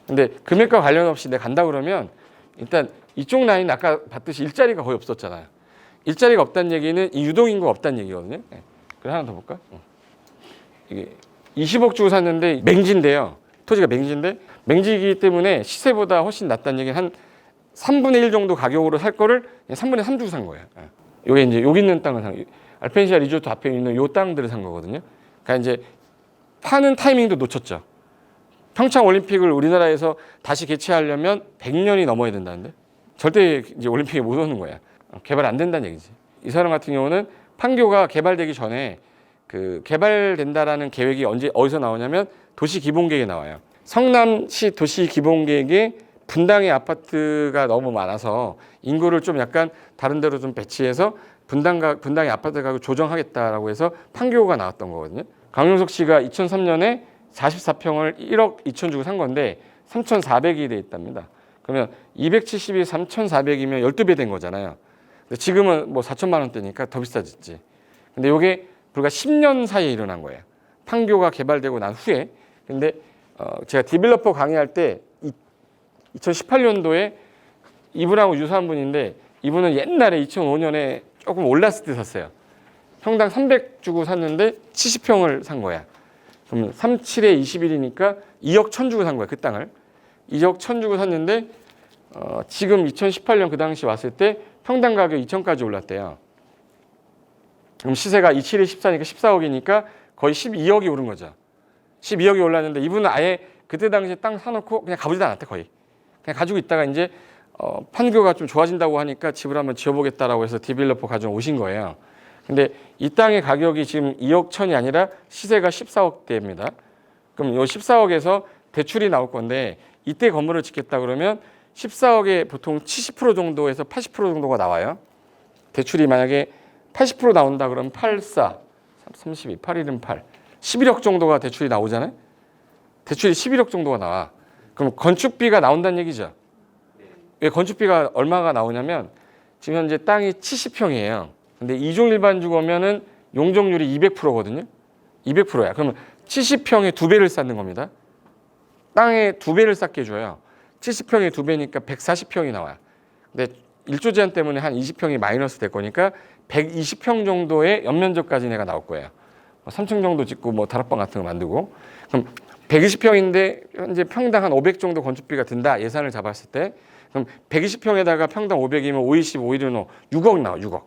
근데 금액과 관련 없이 내가 간다 그러면 일단 이쪽 라인 아까 봤듯이 일자리가 거의 없었잖아요. 일자리가 없다는 얘기는 이 유동인구가 없다는 얘기거든요. 그래 하나 더 볼까? 이게 20억 주고 샀는데 맹지인데요. 토지가 맹지인데 맹지이기 때문에 시세보다 훨씬 낫다는 얘기는 한 3분의 1 정도 가격으로 살 거를 3분의 3 주고 산 거예요. 요게 이제 여기 있는 땅을 산, 알펜시아 리조트 앞에 있는 요 땅들을 산 거거든요. 그러니까 이제 파는 타이밍도 놓쳤죠. 평창 올림픽을 우리나라에서 다시 개최하려면 100년이 넘어야 된다는데 절대 이제 올림픽에 못 오는 거야. 개발 안 된다는 얘기지. 이 사람 같은 경우는 판교가 개발되기 전에 그 개발된다라는 계획이 어디서 나오냐면 도시기본계획에 나와요. 성남시 도시기본계획에 분당의 아파트가 너무 많아서 인구를 좀 약간 다른 데로 좀 배치해서 분당의 아파트 가격 조정하겠다라고 해서 판교가 나왔던 거거든요. 강용석 씨가 2003년에 44평을 1억 2천 주고 산 건데 3,400이 돼 있답니다. 그러면 270이 3,400이면 12배 된 거잖아요. 근데 지금은 뭐 4천만 원대니까 더 비싸졌지. 근데 이게 불과 10년 사이에 일어난 거예요. 판교가 개발되고 난 후에. 근데 제가 디벨로퍼 강의할 때 2018년도에 이분하고 유사한 분인데 이분은 옛날에 2005년에 조금 올랐을 때 샀어요. 평당 300 주고 샀는데 70평을 산 거야. 그러면 37에 21이니까 2억 1천 주고 산 거야, 그 땅을. 2억 1천 주고 샀는데 지금 2018년 그 당시 왔을 때 평당 가격 2천까지 올랐대요. 그럼 시세가 27에 14니까 14억이니까 거의 12억이 오른 거죠. 12억이 올랐는데 이분은 아예 그때 당시에 땅 사놓고 그냥 가보지도 않았대, 거의. 그냥 가지고 있다가 이제 판교가 좀 좋아진다고 하니까 집을 한번 지어보겠다라고 해서 디벨로퍼 가져오신 거예요. 근데 이 땅의 가격이 지금 2억 천이 아니라 시세가 14억대입니다. 그럼 이 14억에서 대출이 나올 건데 이때 건물을 짓겠다 그러면 14억에 보통 70% 정도에서 80% 정도가 나와요. 대출이 만약에 80% 나온다 그러면 84, 32, 8일은 8, 11억 정도가 대출이 나오잖아요. 대출이 11억 정도가 나와. 그럼 건축비가 나온다는 얘기죠. 왜 건축비가 얼마가 나오냐면 지금 현재 땅이 70평이에요. 근데 이종 일반 주거면은 용적률이 200%거든요. 200%야. 그러면 70평에 2배를 쌓는 겁니다. 땅에 2배를 쌓게 해줘요. 70평에 2배니까 140평이 나와요. 근데 1조 제한 때문에 한 20평이 마이너스 될 거니까 120평 정도의 연면적까지 내가 나올 거예요. 3층 정도 짓고 뭐 다락방 같은 거 만들고. 그럼 120평인데 현재 평당 한 500 정도 건축비가 든다. 예산을 잡았을 때. 그럼 120평에다가 평당 500이면 5, 20, 5, 1은 6억 나와. 6억.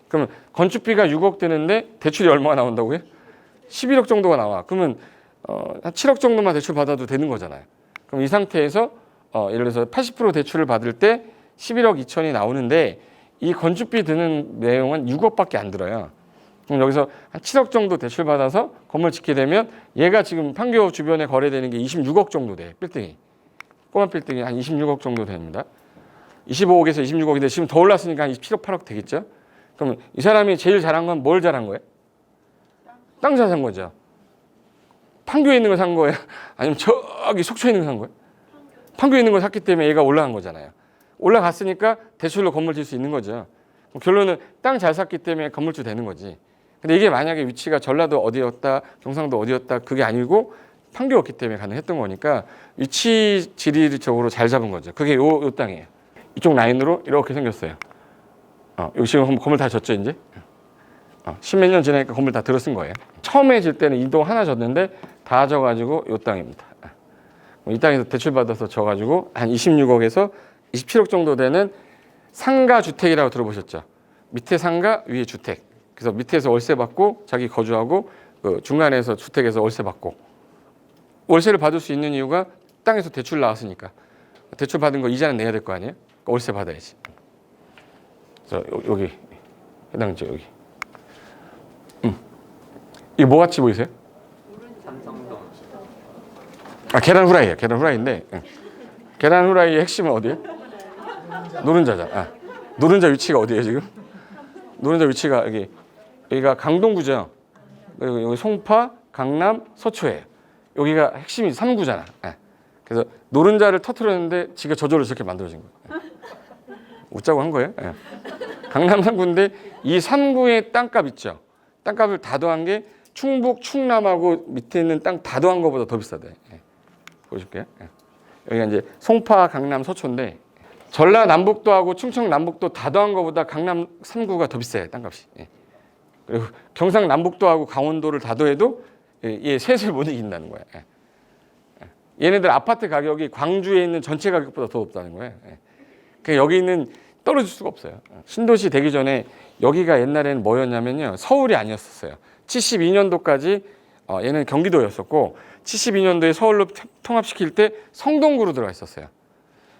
그러면 건축비가 6억 드는데 대출이 얼마가 나온다고요? 11억 정도가 나와. 그러면 한 7억 정도만 대출 받아도 되는 거잖아요. 그럼 이 상태에서 예를 들어서 80% 대출을 받을 때 11억 2천이 나오는데 이 건축비 드는 내용은 6억밖에 안 들어요. 그럼 여기서 한 7억 정도 대출 받아서 건물 짓게 되면 얘가 지금 판교 주변에 거래되는 게 26억 정도 돼. 빌딩이. 꼬마 빌딩이 한 26억 정도 됩니다. 25억에서 26억인데 지금 더 올랐으니까 한 27억 8억 되겠죠. 그러면 이 사람이 제일 잘한 건 뭘 잘한 거예요? 땅 잘 산 거죠. 판교에 있는 걸 산 거예요? 아니면 저기 속초에 있는 걸 산 거예요? 판교에 있는 걸 샀기 때문에 얘가 올라간 거잖아요. 올라갔으니까 대출로 건물 질 수 있는 거죠. 결론은 땅 잘 샀기 때문에 건물주 되는 거지. 근데 이게 만약에 위치가 전라도 어디였다, 경상도 어디였다 그게 아니고 판교였기 때문에 가능했던 거니까 위치 지리적으로 잘 잡은 거죠. 그게 요 땅이에요. 이쪽 라인으로 이렇게 생겼어요. 여기 지금 건물 다 졌죠, 이제? 십몇 년 지나니까 건물 다 들어 쓴 거예요. 처음에 질 때는 이 동 하나 졌는데 다 져가지고 요 땅입니다. 이 땅에서 대출 받아서 져가지고 한 26억에서 27억 정도 되는 상가 주택이라고 들어보셨죠? 밑에 상가, 위에 주택. 그래서 밑에서 월세 받고 자기 거주하고 그 중간에서 주택에서 월세 받고. 월세를 받을 수 있는 이유가 땅에서 대출 나왔으니까. 대출 받은 거 이자는 내야 될 거 아니에요? 그러니까 월세 받아야지. 그래서 여기 해당 지역 여기. 이게 뭐 같이 보이세요? 계란 후라이예요. 계란 후라이인데 계란 후라이의 핵심은 어디예요? 노른자잖아. 노른자 위치가 어디예요 지금? 노른자 위치가 여기가 강동구죠. 여기 송파, 강남, 서초예요. 여기가 핵심이 3구잖아. 그래서 노른자를 터트렸는데 지가 저절로 저렇게 만들어진 거예요. 웃자고 한 거예요. 강남 3구인데 이 3구의 땅값 있죠. 땅값을 다 더한 게 충북, 충남하고 밑에 있는 땅 다 더한 것보다 더 비싸대. 보여줄게요. 여기가 이제 송파, 강남, 서초인데 전라남북도하고 충청남북도 다 더한 것보다 강남 3구가 더 비싸요. 땅값이. 그리고 경상남북도하고 강원도를 다 더해도 얘 셋을 못 이긴다는 거야. 얘네들 아파트 가격이 광주에 있는 전체 가격보다 더 높다는 거예요. 그러니까 여기는 떨어질 수가 없어요. 신도시 되기 전에 여기가 옛날에는 뭐였냐면요. 서울이 아니었었어요. 72년도까지 얘는 경기도였었고 72년도에 서울로 통합시킬 때 성동구로 들어가 있었어요.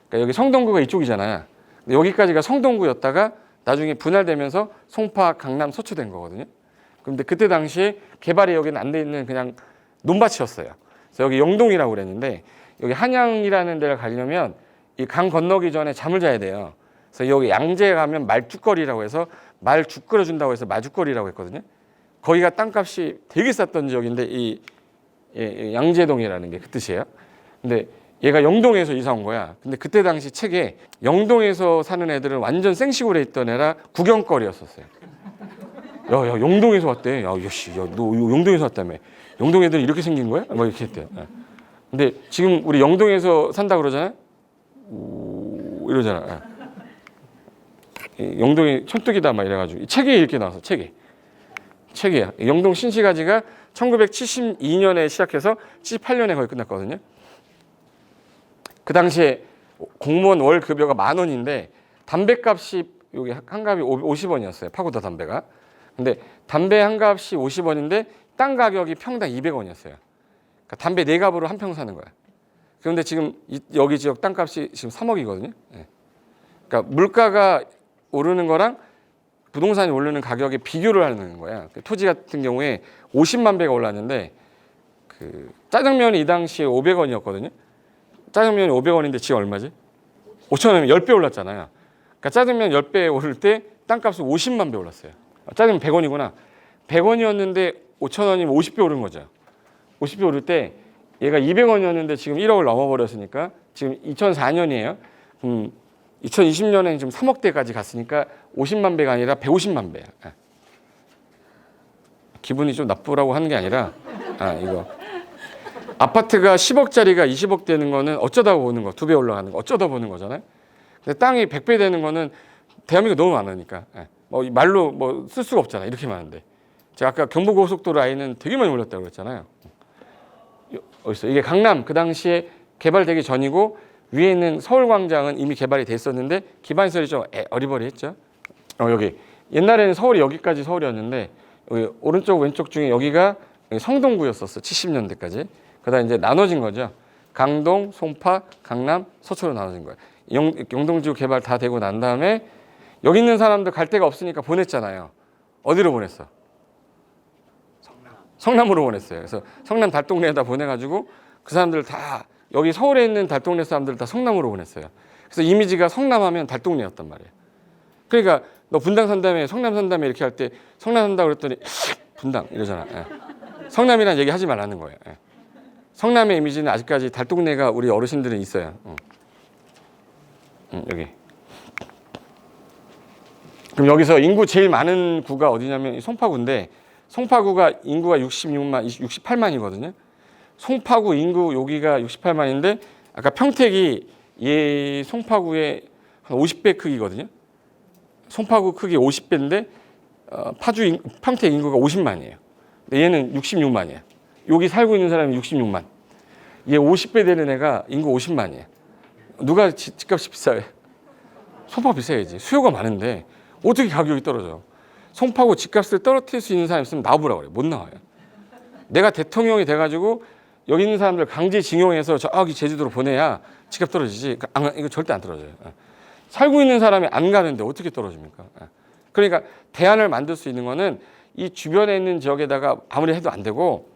그러니까 여기 성동구가 이쪽이잖아요. 여기까지가 성동구였다가 나중에 분할되면서 송파, 강남, 서초 된 거거든요. 그런데 그때 당시에 개발이 여기는 안 돼 있는 그냥 논밭이었어요. 그래서 여기 영동이라고 그랬는데 여기 한양이라는 데를 가려면 이 강 건너기 전에 잠을 자야 돼요. 그래서 여기 양재 가면 말뚝거리라고 해서 말죽 끓여준다고 해서 마죽거리라고 했거든요. 거기가 땅값이 되게 쌌던 지역인데 이 양재동이라는 게 그 뜻이에요. 근데 얘가 영동에서 이사 온 거야. 근데 그때 당시 책에 영동에서 사는 애들은 완전 생시골에 있던 애라 구경거리였었어요. 야, 영동에서 왔대. 야, 너 영동에서 왔다며. 영동 애들은 이렇게 생긴 거야? 뭐 이렇게 했대요. 근데 지금 우리 영동에서 산다 그러잖아요. 이러잖아. 영동이 천뚝이다 막 이래가지고 이 책에 이렇게 나왔어. 책이야. 영동 신시가지가 1972년에 시작해서 78년에 거의 끝났거든요. 그 당시에 공무원 월 급여가 10,000원인데 담배값이 여기 한 갑이 50원이었어요. 파고다 담배가. 근데 담배 한 값이 50원인데 땅 가격이 평당 200원이었어요. 그러니까 담배 4갑으로 한 평 사는 거야. 그런데 지금 여기 지역 땅값이 지금 3억이거든요. 그러니까 물가가 오르는 거랑 부동산이 오르는 가격에 비교를 하는 거야. 토지 같은 경우에 50만 배가 올랐는데 그 짜장면이 이 당시에 500원이었거든요. 짜장면이 500원인데 지금 얼마지? 5,000원이면 10배 올랐잖아요. 그러니까 짜장면 10배 오를 때 땅값이 50만 배 올랐어요. 짜장면 100원이구나. 100원이었는데 5,000원이면 50배 오른 거죠. 50배 오를 때 얘가 200원이었는데 지금 1억을 넘어버렸으니까 지금 2004년이에요. 2020년에 지금 3억대까지 갔으니까 50만 배가 아니라 150만 배야. 기분이 좀 나쁘라고 하는 게 아니라 이거 아파트가 10억짜리가 20억 되는 거는 어쩌다 보는 거, 2배 올라가는 거 어쩌다 보는 거잖아요. 근데 땅이 100배 되는 거는 대한민국 너무 많으니까 말로 뭐 쓸 수가 없잖아. 이렇게 많은데 제가 아까 경부고속도로 라인은 되게 많이 올랐다고 그랬잖아요. 어딨어? 이게 강남 그 당시에 개발되기 전이고 위에 있는 서울광장은 이미 개발이 됐었는데 기반시설이 좀 어리버리했죠. 여기 옛날에는 서울이 여기까지 서울이었는데 여기 오른쪽 왼쪽 중에 여기가 성동구였었어. 70년대까지. 그러다 이제 나눠진 거죠. 강동, 송파, 강남, 서초로 나눠진 거예요. 영동지구 개발 다 되고 난 다음에 여기 있는 사람들 갈 데가 없으니까 보냈잖아요. 어디로 보냈어? 성남으로 보냈어요. 그래서 성남 달동네에다 보내가지고 그 사람들 다 여기 서울에 있는 달동네 사람들 다 성남으로 보냈어요. 그래서 이미지가 성남하면 달동네였단 말이에요. 그러니까 너 분당 산다며 성남 산다며 이렇게 할 때 성남 산다 그랬더니 분당 이러잖아. 성남이라는 얘기 하지 말라는 거예요. 성남의 이미지는 아직까지 달동네가 우리 어르신들은 있어요. 여기. 그럼 여기서 인구 제일 많은 구가 어디냐면 송파구인데 송파구가 인구가 68만이거든요. 송파구 인구 여기가 68만인데 아까 평택이 얘 송파구의 한 50배 크기거든요. 송파구 크기 50배인데 평택 인구가 50만이에요. 근데 얘는 66만이에요. 여기 살고 있는 사람이 66만. 얘 50배 되는 애가 인구 50만이에요. 누가 집값이 비싸요? 송파구 비싸야지. 수요가 많은데 어떻게 가격이 떨어져? 송파구 집값을 떨어뜨릴 수 있는 사람 있으면 나와보라고 그래. 못 나와요. 내가 대통령이 돼가지고 여기 있는 사람들 강제징용해서 저기 제주도로 보내야 집값 떨어지지. 이거 절대 안 떨어져요. 살고 있는 사람이 안 가는데 어떻게 떨어집니까? 그러니까 대안을 만들 수 있는 거는 이 주변에 있는 지역에다가 아무리 해도 안 되고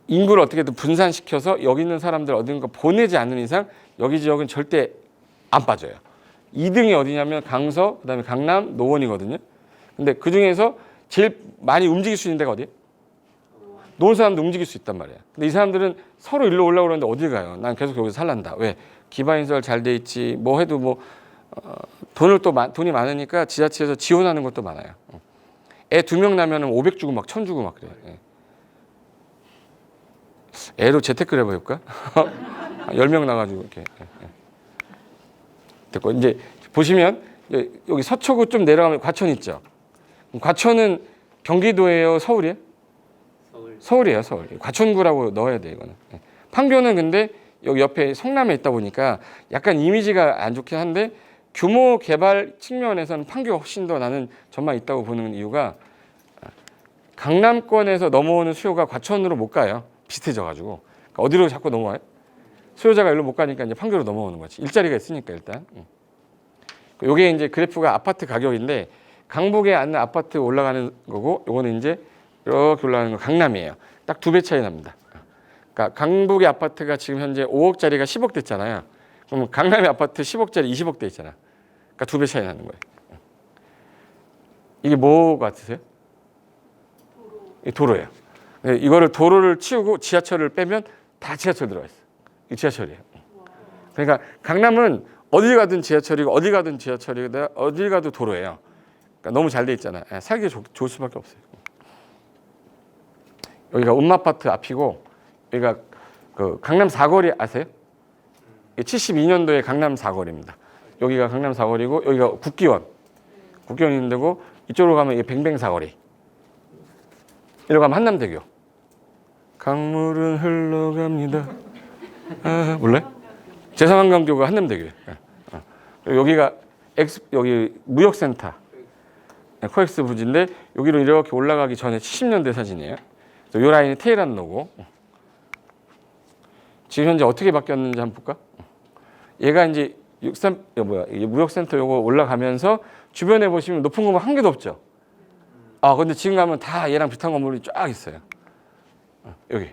인구를 어떻게든 분산시켜서 여기 있는 사람들 어딘가 보내지 않는 이상 여기 지역은 절대 안 빠져요. 2등이 어디냐면 강서, 그다음에 강남, 노원이거든요. 근데 그 중에서 제일 많이 움직일 수 있는 데가 어디예요? 노원 사람도 움직일 수 있단 말이야. 근데 이 사람들은 서로 일로 올라오고 그러는데 어딜 가요? 난 계속 여기서 살란다. 왜? 기반시설 잘 돼 있지. 뭐 해도 뭐 돈이 많으니까 지자체에서 지원하는 것도 많아요. 애 2명 나면은 500 주고 막 1000 주고 막 그래요. 애로 재테크를 해볼까? 10명 나가지고 이렇게. 됐고 이제 보시면 여기 서초구 좀 내려가면 과천 있죠. 과천은 경기도예요, 서울이에요? 서울이에요, 서울. 과천구라고 넣어야 돼 이거는. 판교는 근데 여기 옆에 성남에 있다 보니까 약간 이미지가 안 좋긴 한데 규모 개발 측면에서는 판교가 훨씬 더 나는 전망 있다고 보는 이유가 강남권에서 넘어오는 수요가 과천으로 못 가요. 비슷해져가지고 그러니까 어디로 자꾸 넘어와요? 수요자가 일로 못 가니까 이제 판교로 넘어오는 거지. 일자리가 있으니까 일단. 요게 이제 그래프가 아파트 가격인데 강북에 앉는 아파트 올라가는 거고 요거는 이제 이렇게 올라가는 거 강남이에요. 딱 2배 차이 납니다. 그러니까 강북의 아파트가 지금 현재 5억짜리가 10억 됐잖아요. 그럼 강남의 아파트 10억짜리 20억 돼 있잖아. 그러니까 2배 차이 나는 거예요. 이게 뭐 같으세요? 이 도로예요. 이거를 도로를 치우고 지하철을 빼면 다 지하철 들어가 있어요. 이 지하철이에요. 그러니까 강남은 어디 가든 지하철이고 어디 가든 지하철이고 어디 가도 도로예요. 그러니까 너무 잘 돼 있잖아요. 살기 좋을 수밖에 없어요. 여기가 음마아파트 앞이고 여기가 그 강남 사거리 아세요? 72년도에 강남 사거리입니다. 여기가 강남 사거리고 여기가 국기원 있는 데고 이쪽으로 가면 이게 뱅뱅 사거리. 이리로 가면 한남대교. 강물은 흘러갑니다. 아, 몰라요? 제3한강교가 한남대교예요. 여기가 여기 무역센터 코엑스 부지인데 여기로 이렇게 올라가기 전에 70년대 사진이에요. 이 라인이 테헤란로고 지금 현재 어떻게 바뀌었는지 한번 볼까? 얘가 이제 무역센터 요거 올라가면서 주변에 보시면 높은 건물 한 개도 없죠. 아 근데 지금 가면 다 얘랑 비슷한 건물이 쫙 있어요. 여기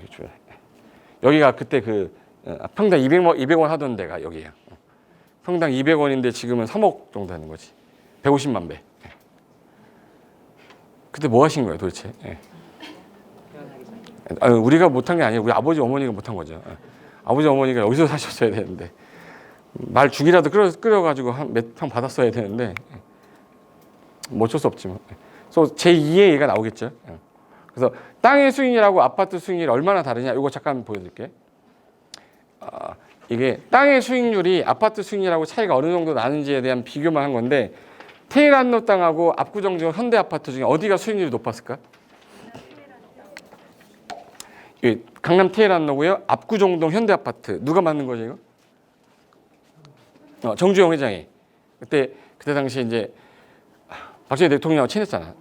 주변에. 여기가 그때 그 평당 200원 하던 데가 여기예요. 평당 200원인데 지금은 3억 정도 하는 거지. 150만 배. 그때 뭐 하신 거예요 도대체? 아니, 우리가 못한 게 아니에요. 우리 아버지 어머니가 못한 거죠. 아버지 어머니가 여기서 사셨어야 되는데 말 죽이라도 끓여가지고 몇 평 받았어야 되는데 뭐 어쩔 수 없지만. 그래서 제2의 얘가 나오겠죠. 그래서 땅의 수익률하고 아파트 수익률이 얼마나 다르냐 이거 잠깐 보여드릴게요. 이게 땅의 수익률이 아파트 수익률하고 차이가 어느 정도 나는지에 대한 비교만 한 건데 테헤란로 땅하고 압구정 지역 현대 아파트 중에 어디가 수익률이 높았을까? 강남 테헤란로고요. 압구정동 현대 아파트 누가 만든 거죠 이거? 정주영 회장이 그때 당시에 이제 박정희 대통령하고 친했잖아.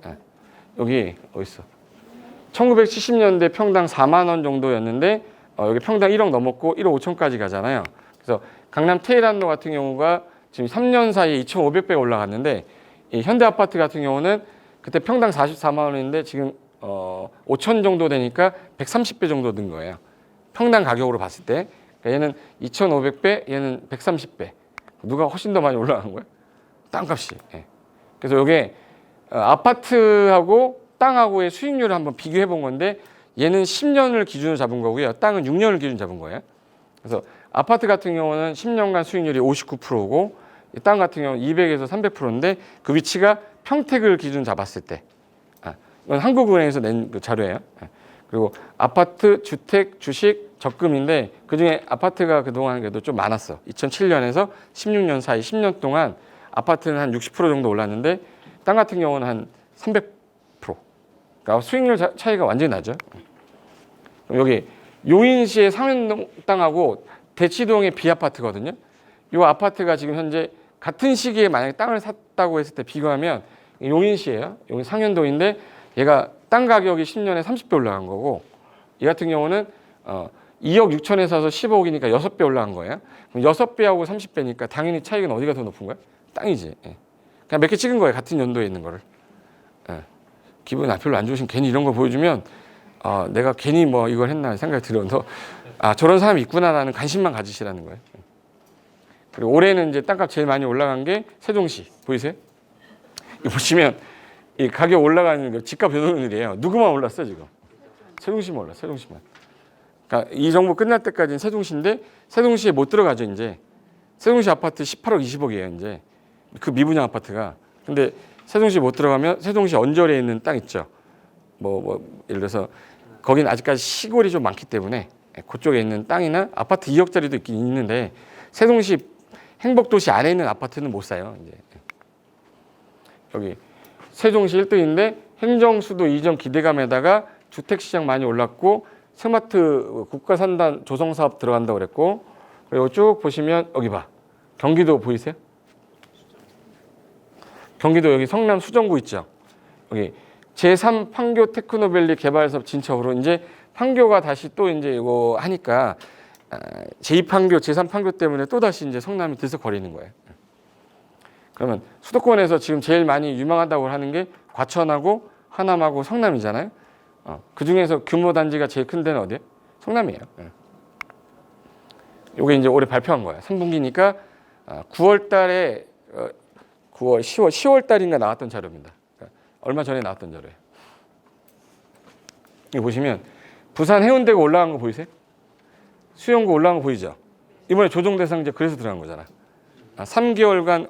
여기 어디 있어? 1970년대 평당 4만 원 정도였는데 여기 평당 1억 넘었고 1억 5천까지 가잖아요. 그래서 강남 테헤란로 같은 경우가 지금 3년 사이에 2,500배가 올라갔는데 이 현대 아파트 같은 경우는 그때 평당 44만 원인데 지금 5천 정도 되니까 130배 정도 든 거예요. 평당 가격으로 봤을 때. 그러니까 얘는 2,500배, 얘는 130배. 누가 훨씬 더 많이 올라간 거야? 땅값이. 그래서 이게 아파트하고 땅하고의 수익률을 한번 비교해 본 건데 얘는 10년을 기준으로 잡은 거고요. 땅은 6년을 기준으로 잡은 거예요. 그래서 아파트 같은 경우는 10년간 수익률이 59%고 땅 같은 경우는 200에서 300%인데 그 위치가 평택을 기준 잡았을 때 이건 한국은행에서 낸 그 자료예요. 그리고 아파트, 주택, 주식, 적금인데 그중에 아파트가 그동안 그래도 좀 많았어. 2007년에서 16년 사이 10년 동안 아파트는 한 60% 정도 올랐는데 땅 같은 경우는 한 300%. 그러니까 수익률 차이가 완전히 나죠. 여기 용인시의 상현동 땅하고 대치동의 B아파트거든요. 이 아파트가 지금 현재 같은 시기에 만약에 땅을 샀다고 했을 때 비교하면 용인시예요. 용인 상현동인데 얘가 땅 가격이 10년에 30배 올라간 거고 이 같은 경우는 2억 6천에 사서 15억이니까 6배 올라간 거예요. 그럼 6배하고 30배니까 당연히 차익은 어디가 더 높은 거야? 땅이지. 그냥 몇 개 찍은 거예요. 같은 연도에 있는 거를. 기분 별로 안 좋으신 괜히 이런 거 보여주면 내가 괜히 뭐 이걸 했나 생각이 들어서 저런 사람이 있구나라는 관심만 가지시라는 거예요. 그리고 올해는 이제 땅값 제일 많이 올라간 게 세종시 보이세요? 이거 보시면 이 가격 올라가는 거 집값 변동률이에요. 누구만 올랐어 지금? 세종시만 올랐어. 세종시만. 그러니까 이 정부 끝날 때까지는 세종시인데 세종시에 못 들어가죠 이제. 세종시 아파트 18억 20억이에요 이제. 그 미분양 아파트가. 근데 세종시 못 들어가면 세종시 언저리에 있는 땅 있죠. 예를 들어서 거긴 아직까지 시골이 좀 많기 때문에 그쪽에 있는 땅이나 아파트 2억짜리도 있긴 있는데 세종시 행복도시 안에 있는 아파트는 못 사요. 이제 여기 세종시 1등인데 행정수도 이전 기대감에다가 주택시장 많이 올랐고 스마트 국가산단 조성사업 들어간다고 그랬고 그리고 쭉 보시면 여기 봐. 경기도 보이세요? 경기도 여기 성남 수정구 있죠. 여기 제3 판교 테크노밸리 개발사업 진척으로 이제 판교가 다시 또 이제 이거 하니까 제2 판교, 제3 판교 때문에 또 다시 이제 성남이 들썩거리는 거예요. 그러면 수도권에서 지금 제일 많이 유망하다고 하는 게 과천하고 하남하고 성남이잖아요. 그 중에서 규모 단지가 제일 큰 데는 어디예요? 성남이에요. 이게 이제 올해 발표한 거예요. 3분기니까 9월 달에 10월 달인가 나왔던 자료입니다. 얼마 전에 나왔던 자료예요. 여기 보시면 부산 해운대가 올라간 거 보이세요? 수영구 올라간 거 보이죠? 이번에 조정 대상지역 그래서 들어간 거잖아. 3개월간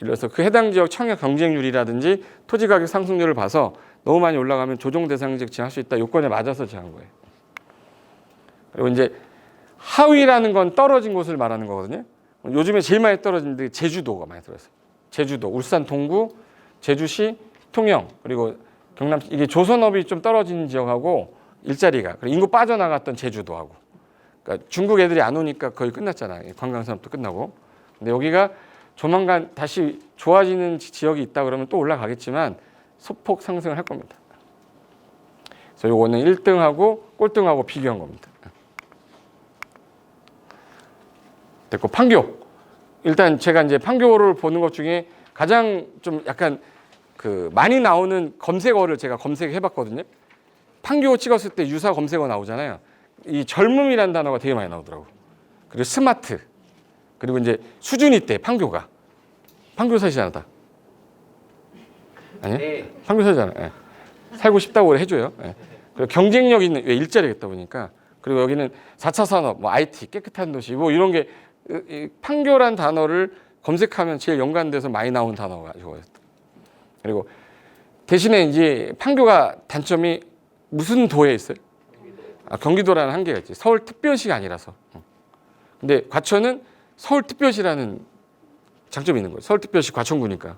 이래서 그 해당 지역 청약 경쟁률이라든지 토지 가격 상승률을 봐서 너무 많이 올라가면 조정 대상지역 지정할 수 있다. 요건에 맞아서 지정한 거예요. 그리고 이제 하위라는 건 떨어진 곳을 말하는 거거든요. 요즘에 제일 많이 떨어진 데 제주도가 많이 들어있어요. 제주도, 울산 동구, 제주시, 통영, 그리고 경남, 이게 조선업이 좀 떨어진 지역하고 일자리가, 그리고 인구 빠져나갔던 제주도하고. 그러니까 중국 애들이 안 오니까 거의 끝났잖아요. 관광산업도 끝나고. 근데 여기가 조만간 다시 좋아지는 지역이 있다 그러면 또 올라가겠지만 소폭 상승을 할 겁니다. 그래서 요거는 1등하고 꼴등하고 비교한 겁니다. 됐고, 판교. 일단 제가 이제 판교를 보는 것 중에 가장 좀 약간 그 많이 나오는 검색어를 제가 검색해 봤거든요. 판교 찍었을 때 유사 검색어 나오잖아요. 이 젊음이라는 단어가 되게 많이 나오더라고. 그리고 스마트. 그리고 이제 수준이 있대, 판교가. 판교 사시잖아, 다. 아니요? 네. 판교 사시잖아. 예. 살고 싶다고 해줘요. 예. 그리고 경쟁력 있는, 왜 일자리가 있다 보니까. 그리고 여기는 4차 산업, 뭐 IT, 깨끗한 도시, 뭐 이런 게, 이 판교란 단어를 검색하면 제일 연관돼서 많이 나온 단어가 이거였다. 그리고 대신에 이제 판교가 단점이 무슨 도에 있어요? 경기도라는 한계가 있지. 서울특별시가 아니라서. 근데 과천은 서울특별시라는 장점이 있는 거예요. 서울특별시 과천구니까.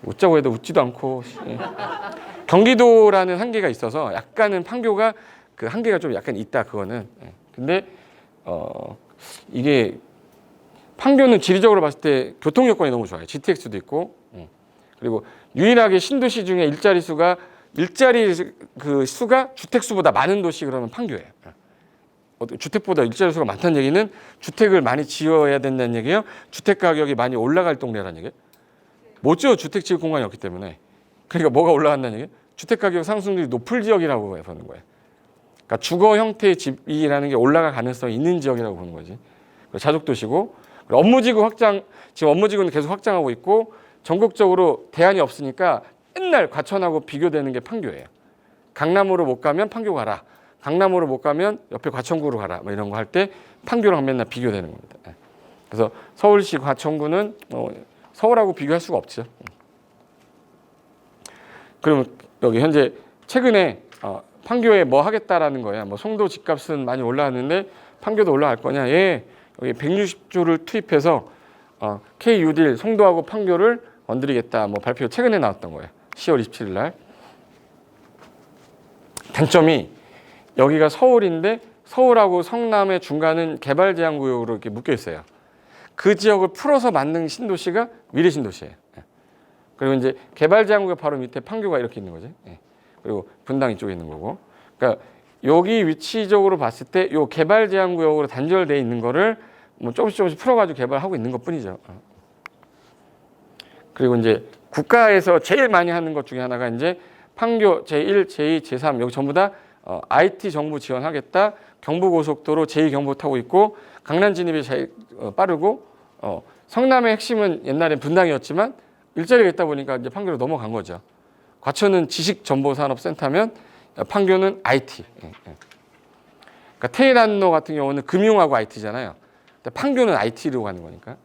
웃자고 해도 웃지도 않고. 경기도라는 한계가 있어서 약간은 판교가 그 한계가 좀 약간 있다, 그거는. 근데 이게 판교는 지리적으로 봤을 때 교통 여건이 너무 좋아요. GTX도 있고. 그리고 유일하게 신도시 중에 일자리 그 수가 주택 수보다 많은 도시 그러면 판교예요. 주택보다 일자리 수가 많다는 얘기는 주택을 많이 지어야 된다는 얘기예요. 주택 가격이 많이 올라갈 동네라는 얘기예요. 못 지어, 주택 지을 공간이 없기 때문에. 그러니까 뭐가 올라간다는 얘기예요? 주택 가격 상승률이 높을 지역이라고 보는 거예요. 그러니까 주거 형태의 집이라는 게 올라갈 가능성이 있는 지역이라고 보는 거지. 자족도시고, 업무지구 확장, 지금 업무지구는 계속 확장하고 있고, 전국적으로 대안이 없으니까 맨날 과천하고 비교되는 게 판교예요. 강남으로 못 가면 판교 가라. 강남으로 못 가면 옆에 과천구로 가라. 뭐 이런 거 할 때 판교랑 맨날 비교되는 겁니다. 그래서 서울시 과천구는 서울하고 비교할 수가 없죠. 그러면 여기 현재 최근에 판교에 뭐 하겠다라는 거야. 뭐 송도 집값은 많이 올라왔는데 판교도 올라갈 거냐? 예. 여기 160조를 투입해서 K-뉴딜 송도하고 판교를 건드리겠다. 뭐 발표 최근에 나왔던 거예요. 10월 27일 날. 단점이 여기가 서울인데 서울하고 성남의 중간은 개발 제한 구역으로 이렇게 묶여 있어요. 그 지역을 풀어서 만든 신도시가 위례 신도시예요. 그리고 이제 개발 제한 구역 바로 밑에 판교가 이렇게 있는 거죠. 그리고 분당 이쪽에 있는 거고. 그러니까 여기 위치적으로 봤을 때 이 개발 제한 구역으로 단절돼 있는 거를 뭐 조금씩 풀어가지고 개발하고 있는 것뿐이죠. 그리고 이제 국가에서 제일 많이 하는 것 중에 하나가 이제 판교 제1, 제2, 제3 여기 전부 다 IT 정부 지원하겠다. 경부고속도로 제2경부 타고 있고 강남 진입이 제일 빠르고 성남의 핵심은 옛날엔 분당이었지만 일자리가 있다 보니까 이제 판교로 넘어간 거죠. 과천은 지식정보산업센터면 판교는 IT. 그러니까 테헤란로 같은 경우는 금융하고 IT잖아요. 근데 판교는 IT로 가는 거니까.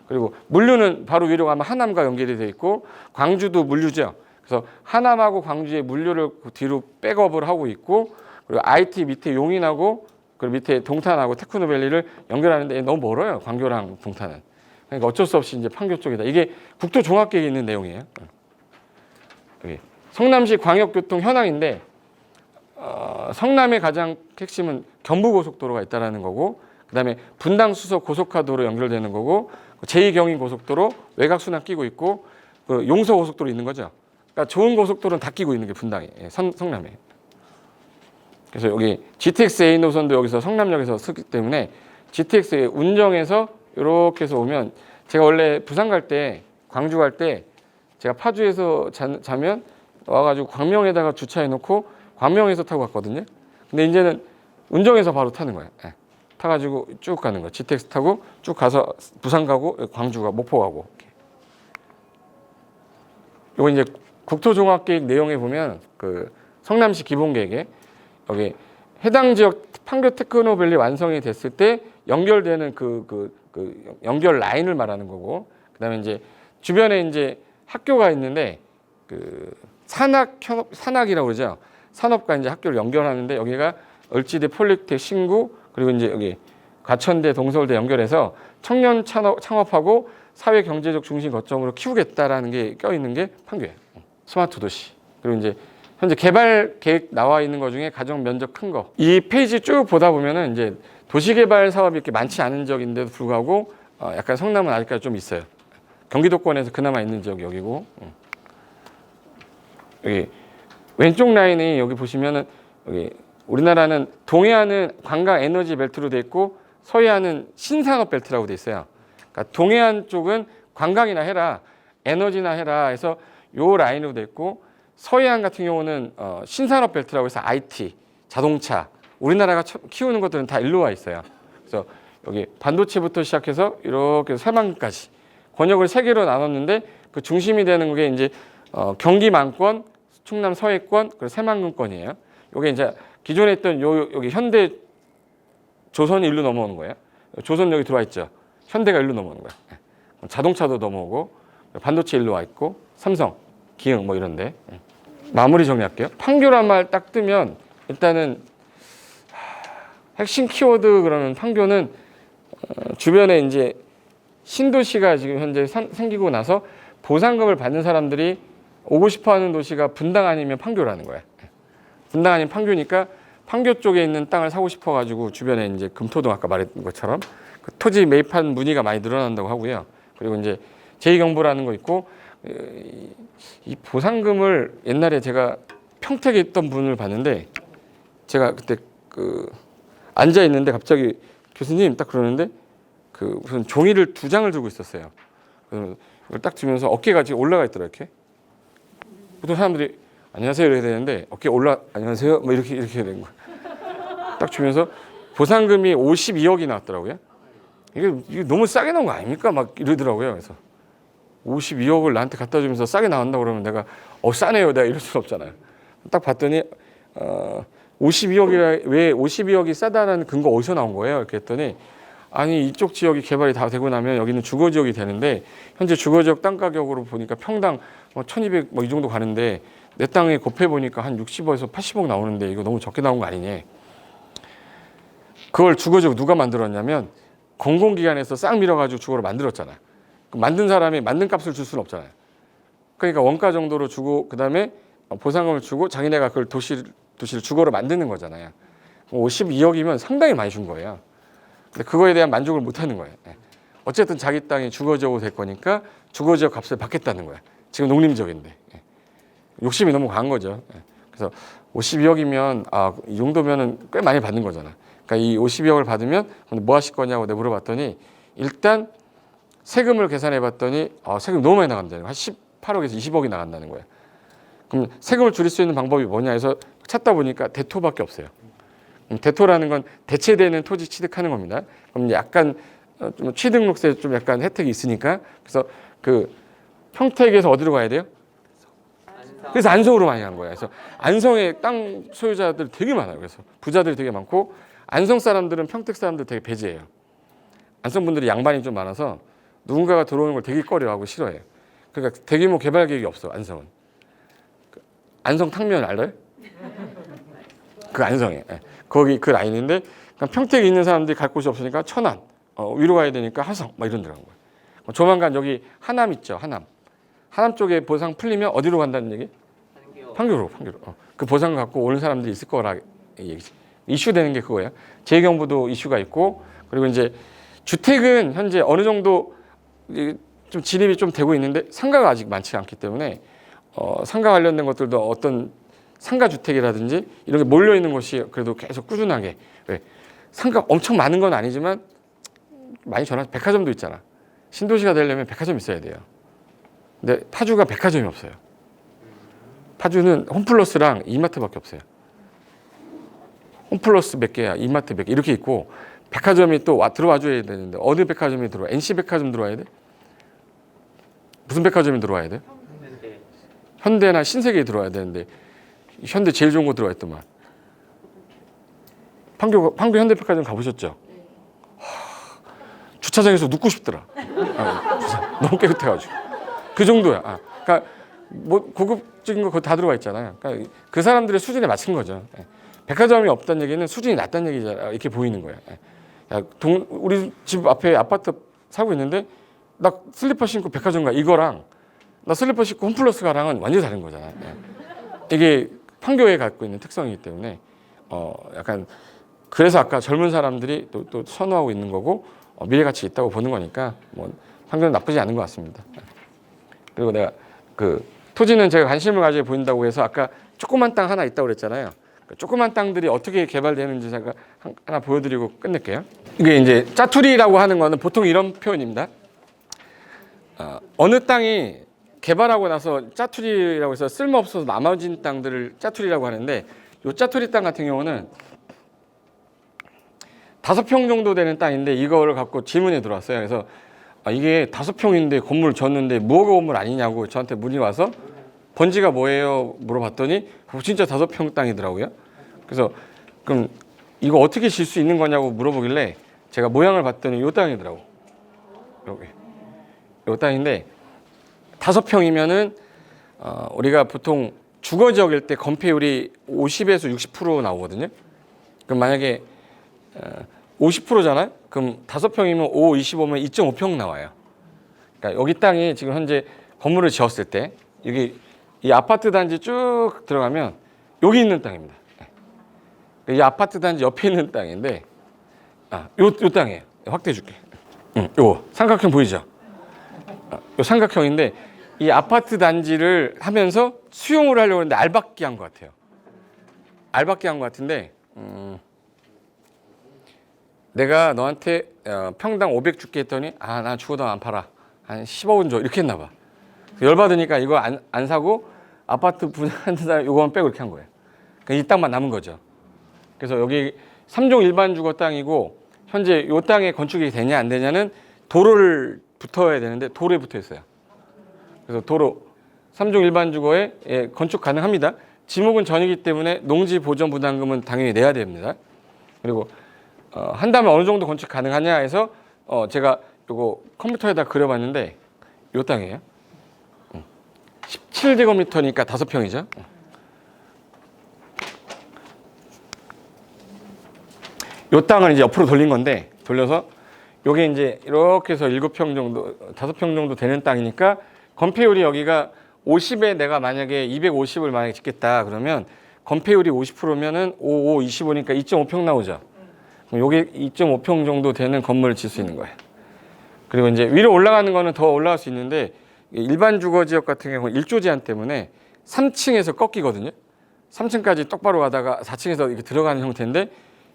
그리고 물류는 바로 위로 가면 하남과 연결이 돼 있고 광주도 물류죠. 그래서 하남하고 광주의 물류를 뒤로 백업을 하고 있고 그리고 IT 밑에 용인하고 그리고 밑에 동탄하고 테크노밸리를 연결하는데 너무 멀어요. 광교랑 동탄은. 그러니까 어쩔 수 없이 이제 판교 쪽이다. 이게 국토종합계획에 있는 내용이에요. 여기 성남시 광역교통 현황인데 성남의 가장 핵심은 경부고속도로가 있다라는 거고 그다음에 분당 수서 고속화도로 연결되는 거고 제2경인 고속도로 외곽순환 끼고 있고 그 용서 고속도로 있는 거죠. 그러니까 좋은 고속도로는 다 끼고 있는 게 분당이에요. 성남에. 그래서 여기 GTX A 노선도 여기서 성남역에서 쓰기 때문에 GTX 운정에서 이렇게 해서 오면 제가 원래 부산 갈 때 광주 갈 때 제가 파주에서 자면 와가지고 광명에다가 주차해 놓고 광명에서 타고 갔거든요. 근데 이제는 운정에서 바로 타는 거예요. 타가지고 쭉 가는 거예요. GTX 타고 쭉 가서 부산 가고 광주 가고 목포 가고. 요거 이제 국토종합계획 내용에 보면 그 성남시 기본계획에 여기 해당 지역 판교 테크노밸리 완성이 됐을 때 연결되는 그 연결 라인을 말하는 거고, 그다음에 이제 주변에 이제 학교가 있는데 그 산학이라고 그러죠. 산업과 이제 학교를 연결하는데 여기가 을지대 폴리텍 신구 그리고 이제 여기 과천대 동서울대 연결해서 청년 창업하고 사회 경제적 중심 거점으로 키우겠다라는 게 껴 있는 게 판교예요. 스마트 도시. 그리고 이제 현재 개발 계획 나와 있는 것 중에 가장 면적 큰 거. 이 페이지 쭉 보다 보면은 이제 도시개발 사업이 이렇게 많지 않은 지역인데도 불구하고 약간 성남은 아직까지 좀 있어요. 경기도권에서 그나마 있는 지역이 여기고. 여기 왼쪽 라인이 여기 보시면은 여기 우리나라는 동해안은 관광 에너지 벨트로 돼 있고 서해안은 신산업 벨트라고 돼 있어요. 그러니까 동해안 쪽은 관광이나 해라, 에너지나 해라 해서 요 라인으로 돼 있고, 서해안 같은 경우는 신산업 벨트라고 해서 IT, 자동차, 우리나라가 키우는 것들은 다 일로 와 있어요. 그래서 여기 반도체부터 시작해서 이렇게 새만금까지 권역을 세 개로 나눴는데 그 중심이 되는 게 이제 경기 만권, 충남 서해권, 그리고 새만금권이에요. 요게 이제 기존에 있던 여기 현대 조선이 일로 넘어오는 거예요. 조선 여기 들어와 있죠. 현대가 일로 넘어오는 거예요. 자동차도 넘어오고 반도체 일로 와 있고 삼성, 기흥 뭐 이런데. 마무리 정리할게요. 판교란 말 딱 뜨면 일단은 핵심 키워드 그러면 판교는 주변에 이제 신도시가 지금 현재 생기고 나서 보상금을 받는 사람들이 오고 싶어하는 도시가 분당 아니면 판교라는 거야. 분당 아니면 판교니까 판교 쪽에 있는 땅을 사고 싶어가지고 주변에 이제 금토동 아까 말했던 것처럼 그 토지 매입한 문의가 많이 늘어난다고 하고요. 그리고 이제 제2경보라는 거 있고, 이 보상금을 옛날에 제가 평택에 있던 분을 봤는데 제가 그때 그 앉아 있는데 갑자기 교수님 딱 그러는데 그 무슨 종이를 2장을 들고 있었어요. 그래서 이걸 딱 들면서 어깨가 지금 올라가 있더라 이렇게. 보통 사람들이 안녕하세요 이래야 되는데 어깨 안녕하세요 뭐 이렇게 해야 되는 거야. 딱 주면서 보상금이 52억이 나왔더라고요. 이게 너무 싸게 나온 거 아닙니까? 막 이러더라고요. 그래서 52억을 나한테 갖다 주면서 싸게 나온다 그러면 내가 싸네요. 내가 이럴 수는 없잖아요. 딱 봤더니 52억이라 왜 52억이 싸다라는 근거 어디서 나온 거예요? 이렇게 했더니 아니 이쪽 지역이 개발이 다 되고 나면 여기는 주거 지역이 되는데 현재 주거 지역 땅 가격으로 보니까 평당 1,200 뭐 이 정도 가는데 내 땅에 곱해 보니까 한 60억에서 80억 나오는데 이거 너무 적게 나온 거 아니냐. 그걸 주거 지역 누가 만들었냐면 공공기관에서 싹 밀어가지고 주거로 만들었잖아. 만든 사람이 만든 값을 줄 수는 없잖아요. 그러니까 원가 정도로 주고 그다음에 보상금을 주고 자기네가 그걸 도시를 주거로 만드는 거잖아요. 52억이면 상당히 많이 준 거예요. 근데 그거에 대한 만족을 못 하는 거예요. 어쨌든 자기 땅이 주거지역으로 될 거니까 주거지역 값을 받겠다는 거야. 지금 농림지역인데. 욕심이 너무 강한 거죠. 그래서 52억이면 이 정도면은 꽤 많이 받는 거잖아. 그러니까 이 52억을 받으면 뭐 하실 거냐고 내가 물어봤더니 일단 세금을 계산해 봤더니 세금 너무 많이 나간다는 거야. 한 18억에서 20억이 나간다는 거야. 그럼 세금을 줄일 수 있는 방법이 뭐냐 해서 찾다 보니까 대토밖에 없어요. 대토라는 건 대체되는 토지 취득하는 겁니다. 그럼 약간 좀 취득록세 좀 약간 혜택이 있으니까 그래서 그 평택에서 어디로 가야 돼요? 그래서 안성으로 많이 간 거예요. 그래서 안성에 땅 소유자들 되게 많아요. 그래서 부자들이 되게 많고 안성 사람들은 평택 사람들 되게 배제해요. 안성 분들이 양반이 좀 많아서 누군가가 들어오는 걸 되게 꺼려하고 싫어해요. 그러니까 대규모 개발 계획이 없어 안성은. 안성 탕면 알아요? 그 안성에 거기 그 라인인데 평택에 있는 사람들이 갈 곳이 없으니까 천안 위로 가야 되니까 하성 막 이런 데로 간 거예요. 조만간 여기 하남 있죠. 하남 쪽에 보상 풀리면 어디로 간다는 얘기? 판교로. 그 보상 갖고 오는 사람들이 있을 거라 얘기지. 이슈되는 게 그거예요. 제2경보도 이슈가 있고 그리고 이제 주택은 현재 어느 정도 좀 진입이 좀 되고 있는데 상가가 아직 많지 않기 때문에 상가 관련된 것들도 어떤 상가 주택이라든지 이런 게 몰려 있는 것이 그래도 계속 꾸준하게 상가 엄청 많은 건 아니지만 많이 전화 백화점도 있잖아. 신도시가 되려면 백화점 있어야 돼요. 근데 파주가 백화점이 없어요. 파주는 홈플러스랑 이마트밖에 없어요. 홈플러스 몇 개야, 이마트 몇 개 이렇게 있고 백화점이 또 들어와 줘야 되는데 어느 백화점이 들어와? NC 백화점 들어와야 돼? 무슨 백화점이 들어와야 돼? 현대나 신세계에 들어와야 되는데 현대 제일 좋은 거 들어와 있더만. 판교 현대백화점 가보셨죠? 주차장에서 눕고 싶더라. 너무 깨끗해가지고. 그 정도야. 그러니까 뭐 고급적인 거 다 들어가 있잖아요. 그러니까 그 사람들의 수준에 맞춘 거죠. 백화점이 없다는 얘기는 수준이 낮다는 얘기잖아. 이렇게 보이는 거예요. 야, 우리 집 앞에 아파트 살고 있는데 나 슬리퍼 신고 백화점 가 이거랑 나 슬리퍼 신고 홈플러스 가랑은 완전히 다른 거잖아요. 이게 판교에 갖고 있는 특성이기 때문에 약간 그래서 아까 젊은 사람들이 또 선호하고 있는 거고 미래 가치 있다고 보는 거니까 뭐 판교는 나쁘지 않은 것 같습니다. 그리고 내가 그 토지는 제가 관심을 가지고 보인다고 해서 아까 조그만 땅 하나 있다고 그랬잖아요. 그 조그만 땅들이 어떻게 개발되는지 제가 하나 보여드리고 끝낼게요. 이게 이제 짜투리라고 하는 거는 보통 이런 표현입니다. 어느 땅이 개발하고 나서 짜투리라고 해서 쓸모없어서 남아진 땅들을 짜투리라고 하는데 이 짜투리 땅 같은 경우는 5평 정도 되는 땅인데 이거를 갖고 질문이 들어왔어요. 그래서 이게 5평인데 건물 졌는데 무허가 건물 아니냐고 저한테 문의 와서 번지가 뭐예요? 물어봤더니 진짜 5평 땅이더라고요. 그래서 그럼 이거 어떻게 질 수 있는 거냐고 물어보길래 제가 모양을 봤더니 이 땅이더라고. 여기. 이 땅인데 5평이면은 우리가 보통 주거 지역일 때 건폐율이 50에서 60% 나오거든요. 그럼 만약에 50%잖아요. 그럼 5평이면 5, 25면 2.5평 나와요. 그러니까 여기 땅이 지금 현재 건물을 지었을 때 여기 이 아파트 단지 쭉 들어가면 여기 있는 땅입니다. 이 아파트 단지 옆에 있는 땅인데 요 땅이에요. 확대해 줄게. 요 삼각형 보이죠? 요 삼각형인데 이 아파트 단지를 하면서 수용을 하려고 했는데 알박기 한 것 같아요. 알박기 한 것 같은데 내가 너한테 평당 500 줄게 했더니 난 죽어도 안 팔아. 한 10억 원 줘. 이렇게 했나 봐. 열받으니까 이거 안 사고 아파트 분양하는 사람 요거만 빼고 이렇게 한 거예요. 그러니까 이 땅만 남은 거죠. 그래서 여기 3종 일반 주거 땅이고 현재 요 땅에 건축이 되냐 안 되냐는 도로를 붙어야 되는데 도로에 붙어 있어요. 그래서 도로 3종 일반 주거에 건축 가능합니다. 지목은 전이기 때문에 농지 보전 부담금은 당연히 내야 됩니다. 그리고 한다면 어느 정도 건축 가능하냐 해서 제가 요거 컴퓨터에다 그려봤는데 요 땅이에요. 17제곱미터니까 5평이죠. 요 땅을 이제 옆으로 돌린 건데 돌려서 요게 이제 이렇게 해서 7평 정도, 5평 정도 되는 땅이니까 건폐율이 여기가 50에 내가 만약에 250을 만약에 짓겠다 그러면 건폐율이 50%면은 5, 25니까 2.5평 나오죠. 그럼 요게 2.5평 정도 되는 건물을 질 수 있는 거예요. 그리고 이제 위로 올라가는 거는 더 올라갈 수 있는데 일반 주거 지역 같은 경우는 1조 제한 때문에 3층에서 꺾이거든요. 3층까지 똑바로 가다가 4층에서 이렇게 들어가는 형태인데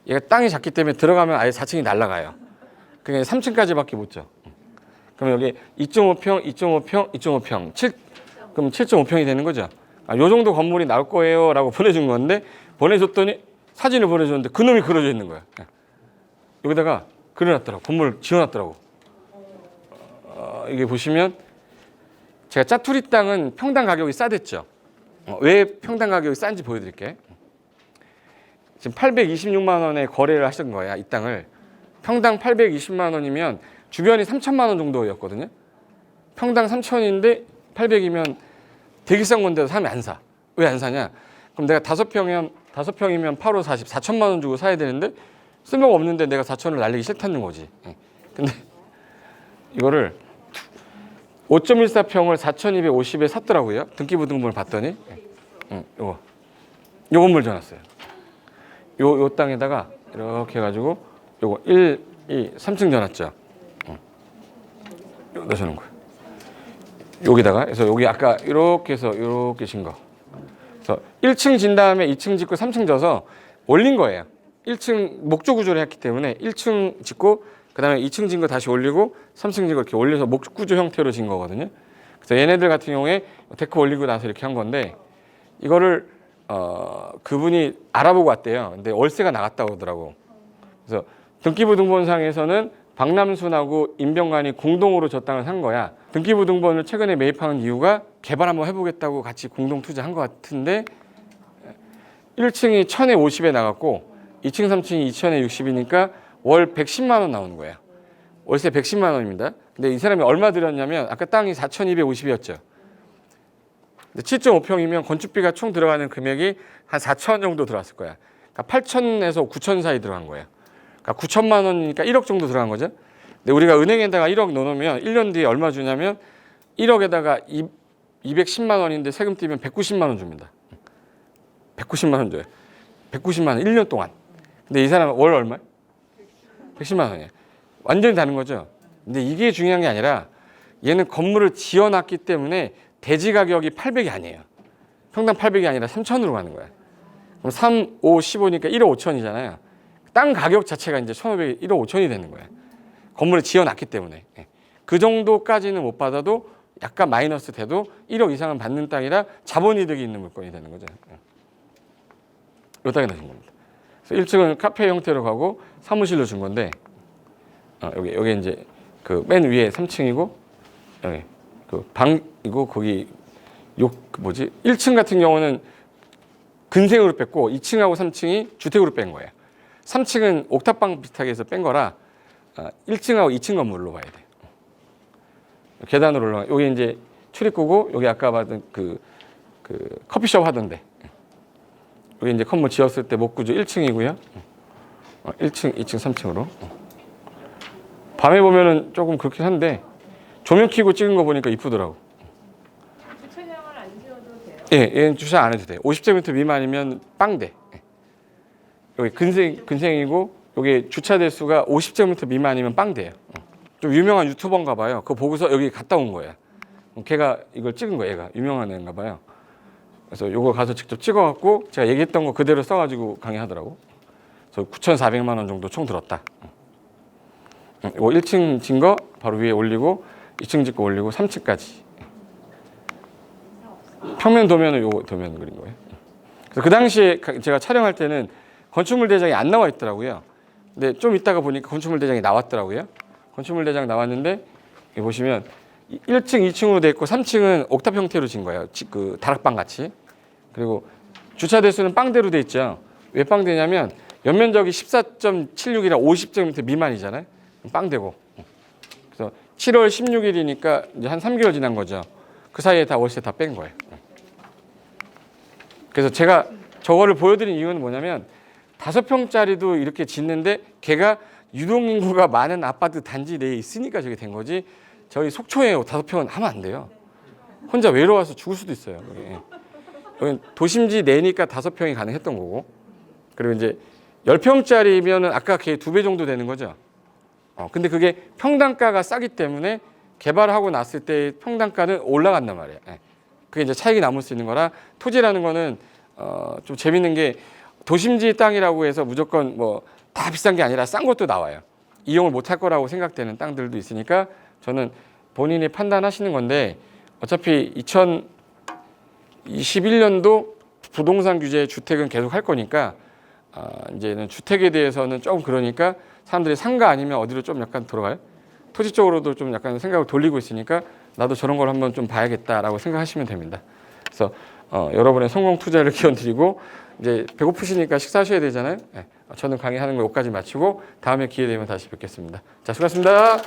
얘가 땅이 작기 때문에 들어가면 아예 4층이 날아가요. 그러니까 3층까지밖에 못 져. 그럼 여기 2.5평, 2.5평, 2.5평, 그럼 7.5평이 되는 거죠. 요 정도 건물이 나올 거예요라고 보내준 건데 보내줬더니 사진을 보내줬는데 그놈이 그려져 있는 거야. 여기다가 그려놨더라고. 건물 지어놨더라고. 이게 보시면 제가 짜투리 땅은 평당 가격이 싸댔죠. 왜 평당 가격이 싼지 보여드릴게요. 지금 826만 원에 거래를 하신 거야, 이 땅을. 평당 820만 원이면 주변이 3천만 원 정도였거든요. 평당 3천인데 800이면 되게 싼 건데도 사람이 안 사. 왜 안 사냐? 그럼 내가 5평이면 8, 5, 40, 4천만 원 주고 사야 되는데 쓸모가 없는데 내가 4천을 날리기 싫다는 거지. 근데 이거를 5.14평을 4,250에 샀더라고요. 등기부등본을 봤더니. 요 건물 줘놨어요. 요 땅에다가 이렇게 해가지고 요거 1, 2, 3층 줘놨죠. 여기다 주는 거예요. 여기다가 그래서 여기 아까 이렇게 해서 이렇게 진 거. 그래서 1층 진 다음에 2층 짓고 3층 져서 올린 거예요. 1층 목조 구조를 했기 때문에 1층 짓고 그다음에 2층 진 거 다시 올리고 3층 진 거 이렇게 올려서 목조 구조 형태로 진 거거든요. 그래서 얘네들 같은 경우에 데크 올리고 나서 이렇게 한 건데 이거를 그분이 알아보고 왔대요. 근데 월세가 나갔다고 하더라고. 그래서 등기부등본상에서는 박남순하고 임병관이 공동으로 저 땅을 산 거야. 등기부등본을 최근에 매입하는 이유가 개발 한번 해보겠다고 같이 공동 투자한 것 같은데 1층이 1,000에 50에 나갔고 2층, 3층이 2,000에 60이니까 월 110만 원 나오는 거야. 월세 110만 원입니다. 근데 이 사람이 얼마 들였냐면 아까 땅이 4,250이었죠. 7.5평이면 건축비가 총 들어가는 금액이 한 4천 정도 들어갔을 거야. 그러니까 8천에서 9천 사이 들어간 거예요. 그러니까 9천만 원이니까 1억 정도 들어간 거죠. 근데 우리가 은행에다가 1억 넣어놓으면 1년 뒤에 얼마 주냐면 1억에다가 210만 원인데 세금 떼면 190만 원 줍니다. 190만 원 줘요. 190만 원 1년 동안. 근데 이 사람은 월 얼마? 110만 원이에요. 완전히 다른 거죠. 근데 이게 중요한 게 아니라 얘는 건물을 지어놨기 때문에 대지 가격이 800이 아니에요. 평당 800이 아니라 3천으로 가는 거야. 그럼 3, 5, 15니까 1억 5천이잖아요. 땅 가격 자체가 이제 1,500이 1억 5천이 되는 거예요. 건물을 지어놨기 때문에. 그 정도까지는 못 받아도 약간 마이너스 돼도 1억 이상은 받는 땅이라 자본이득이 있는 물건이 되는 거죠. 이 땅이 나신 겁니다. 그래서 1층은 카페 형태로 가고 사무실로 준 건데 여기 이제 그 맨 위에 3층이고 여기 그 방이고 거기 뭐지 1층 같은 경우는 근생으로 뺐고 2층하고 3층이 주택으로 뺀 거예요. 3층은 옥탑방 비슷하게 해서 뺀 거라 1층하고 2층 건물로 봐야 돼요. 계단으로 올라가. 여기 이제 출입구고 여기 아까 봤던 그 커피숍 하던데. 여기 이제 건물 지었을 때 목구조 1층이고요. 1층, 2층, 3층으로. 밤에 보면은 조금 그렇긴 한데 조명 켜고 찍은 거 보니까 이쁘더라고. 주차장을 안 지어도 돼요? 예, 얘는 주차 안 해도 돼요. 50제곱미터 미만이면 빵대. 여기 근생이고 여기 주차 대수가 50제곱미터 미만이면 빵대예요. 좀 유명한 유튜버인가 봐요. 그거 보고서 여기 갔다 온 거예요. 걔가 이걸 찍은 거예요. 얘가 유명한 애인가 봐요. 그래서 요거 가서 직접 찍어갖고 제가 얘기했던 거 그대로 써가지고 강의하더라고. 그래서 9,400만 원 정도 총 들었다. 이거 1층 진 거 바로 위에 올리고 2층 짓고 올리고 3층까지. 평면 도면은 요거 도면 그린 거예요. 그래서 그 당시에 제가 촬영할 때는 건축물 대장이 안 나와 있더라고요. 근데 좀 이따가 보니까 건축물 대장이 나왔더라고요. 건축물 대장 나왔는데 여기 보시면 1층, 2층으로 돼 있고 3층은 옥탑 형태로 진 거예요. 그 다락방 같이. 그리고 주차 대수는 빵대로 돼 있죠. 왜 빵대냐면 연면적이 14.76이라 50제곱미터 미만이잖아요. 빵대고. 그래서 7월 16일이니까 이제 한 3개월 지난 거죠. 그 사이에 다 월세 다 뺀 거예요. 그래서 제가 저거를 보여드린 이유는 뭐냐면 5평짜리도 이렇게 짓는데 걔가 유동인구가 많은 아파트 단지 내에 있으니까 저게 된 거지. 저희 속초에 5평은 하면 안 돼요. 혼자 외로워서 죽을 수도 있어요. 여기 도심지 내니까 5평이 가능했던 거고. 그리고 이제 10평짜리면은 아까 걔 2배 정도 되는 거죠. 근데 그게 평당가가 싸기 때문에 개발하고 났을 때 평당가는 올라간단 말이에요. 그게 이제 차익이 남을 수 있는 거라 토지라는 거는 좀 재밌는 게 도심지 땅이라고 해서 무조건 뭐 다 비싼 게 아니라 싼 것도 나와요. 이용을 못할 거라고 생각되는 땅들도 있으니까 저는 본인이 판단하시는 건데 어차피 2021년도 부동산 규제 주택은 계속 할 거니까 이제는 주택에 대해서는 조금 그러니까 사람들이 상가 아니면 어디로 좀 약간 돌아가요. 토지 쪽으로도 좀 약간 생각을 돌리고 있으니까 나도 저런 걸 한번 좀 봐야겠다라고 생각하시면 됩니다. 그래서 여러분의 성공 투자를 기원드리고 이제 배고프시니까 식사하셔야 되잖아요. 저는 강의하는 거 여기까지 마치고 다음에 기회 되면 다시 뵙겠습니다. 자, 수고하셨습니다.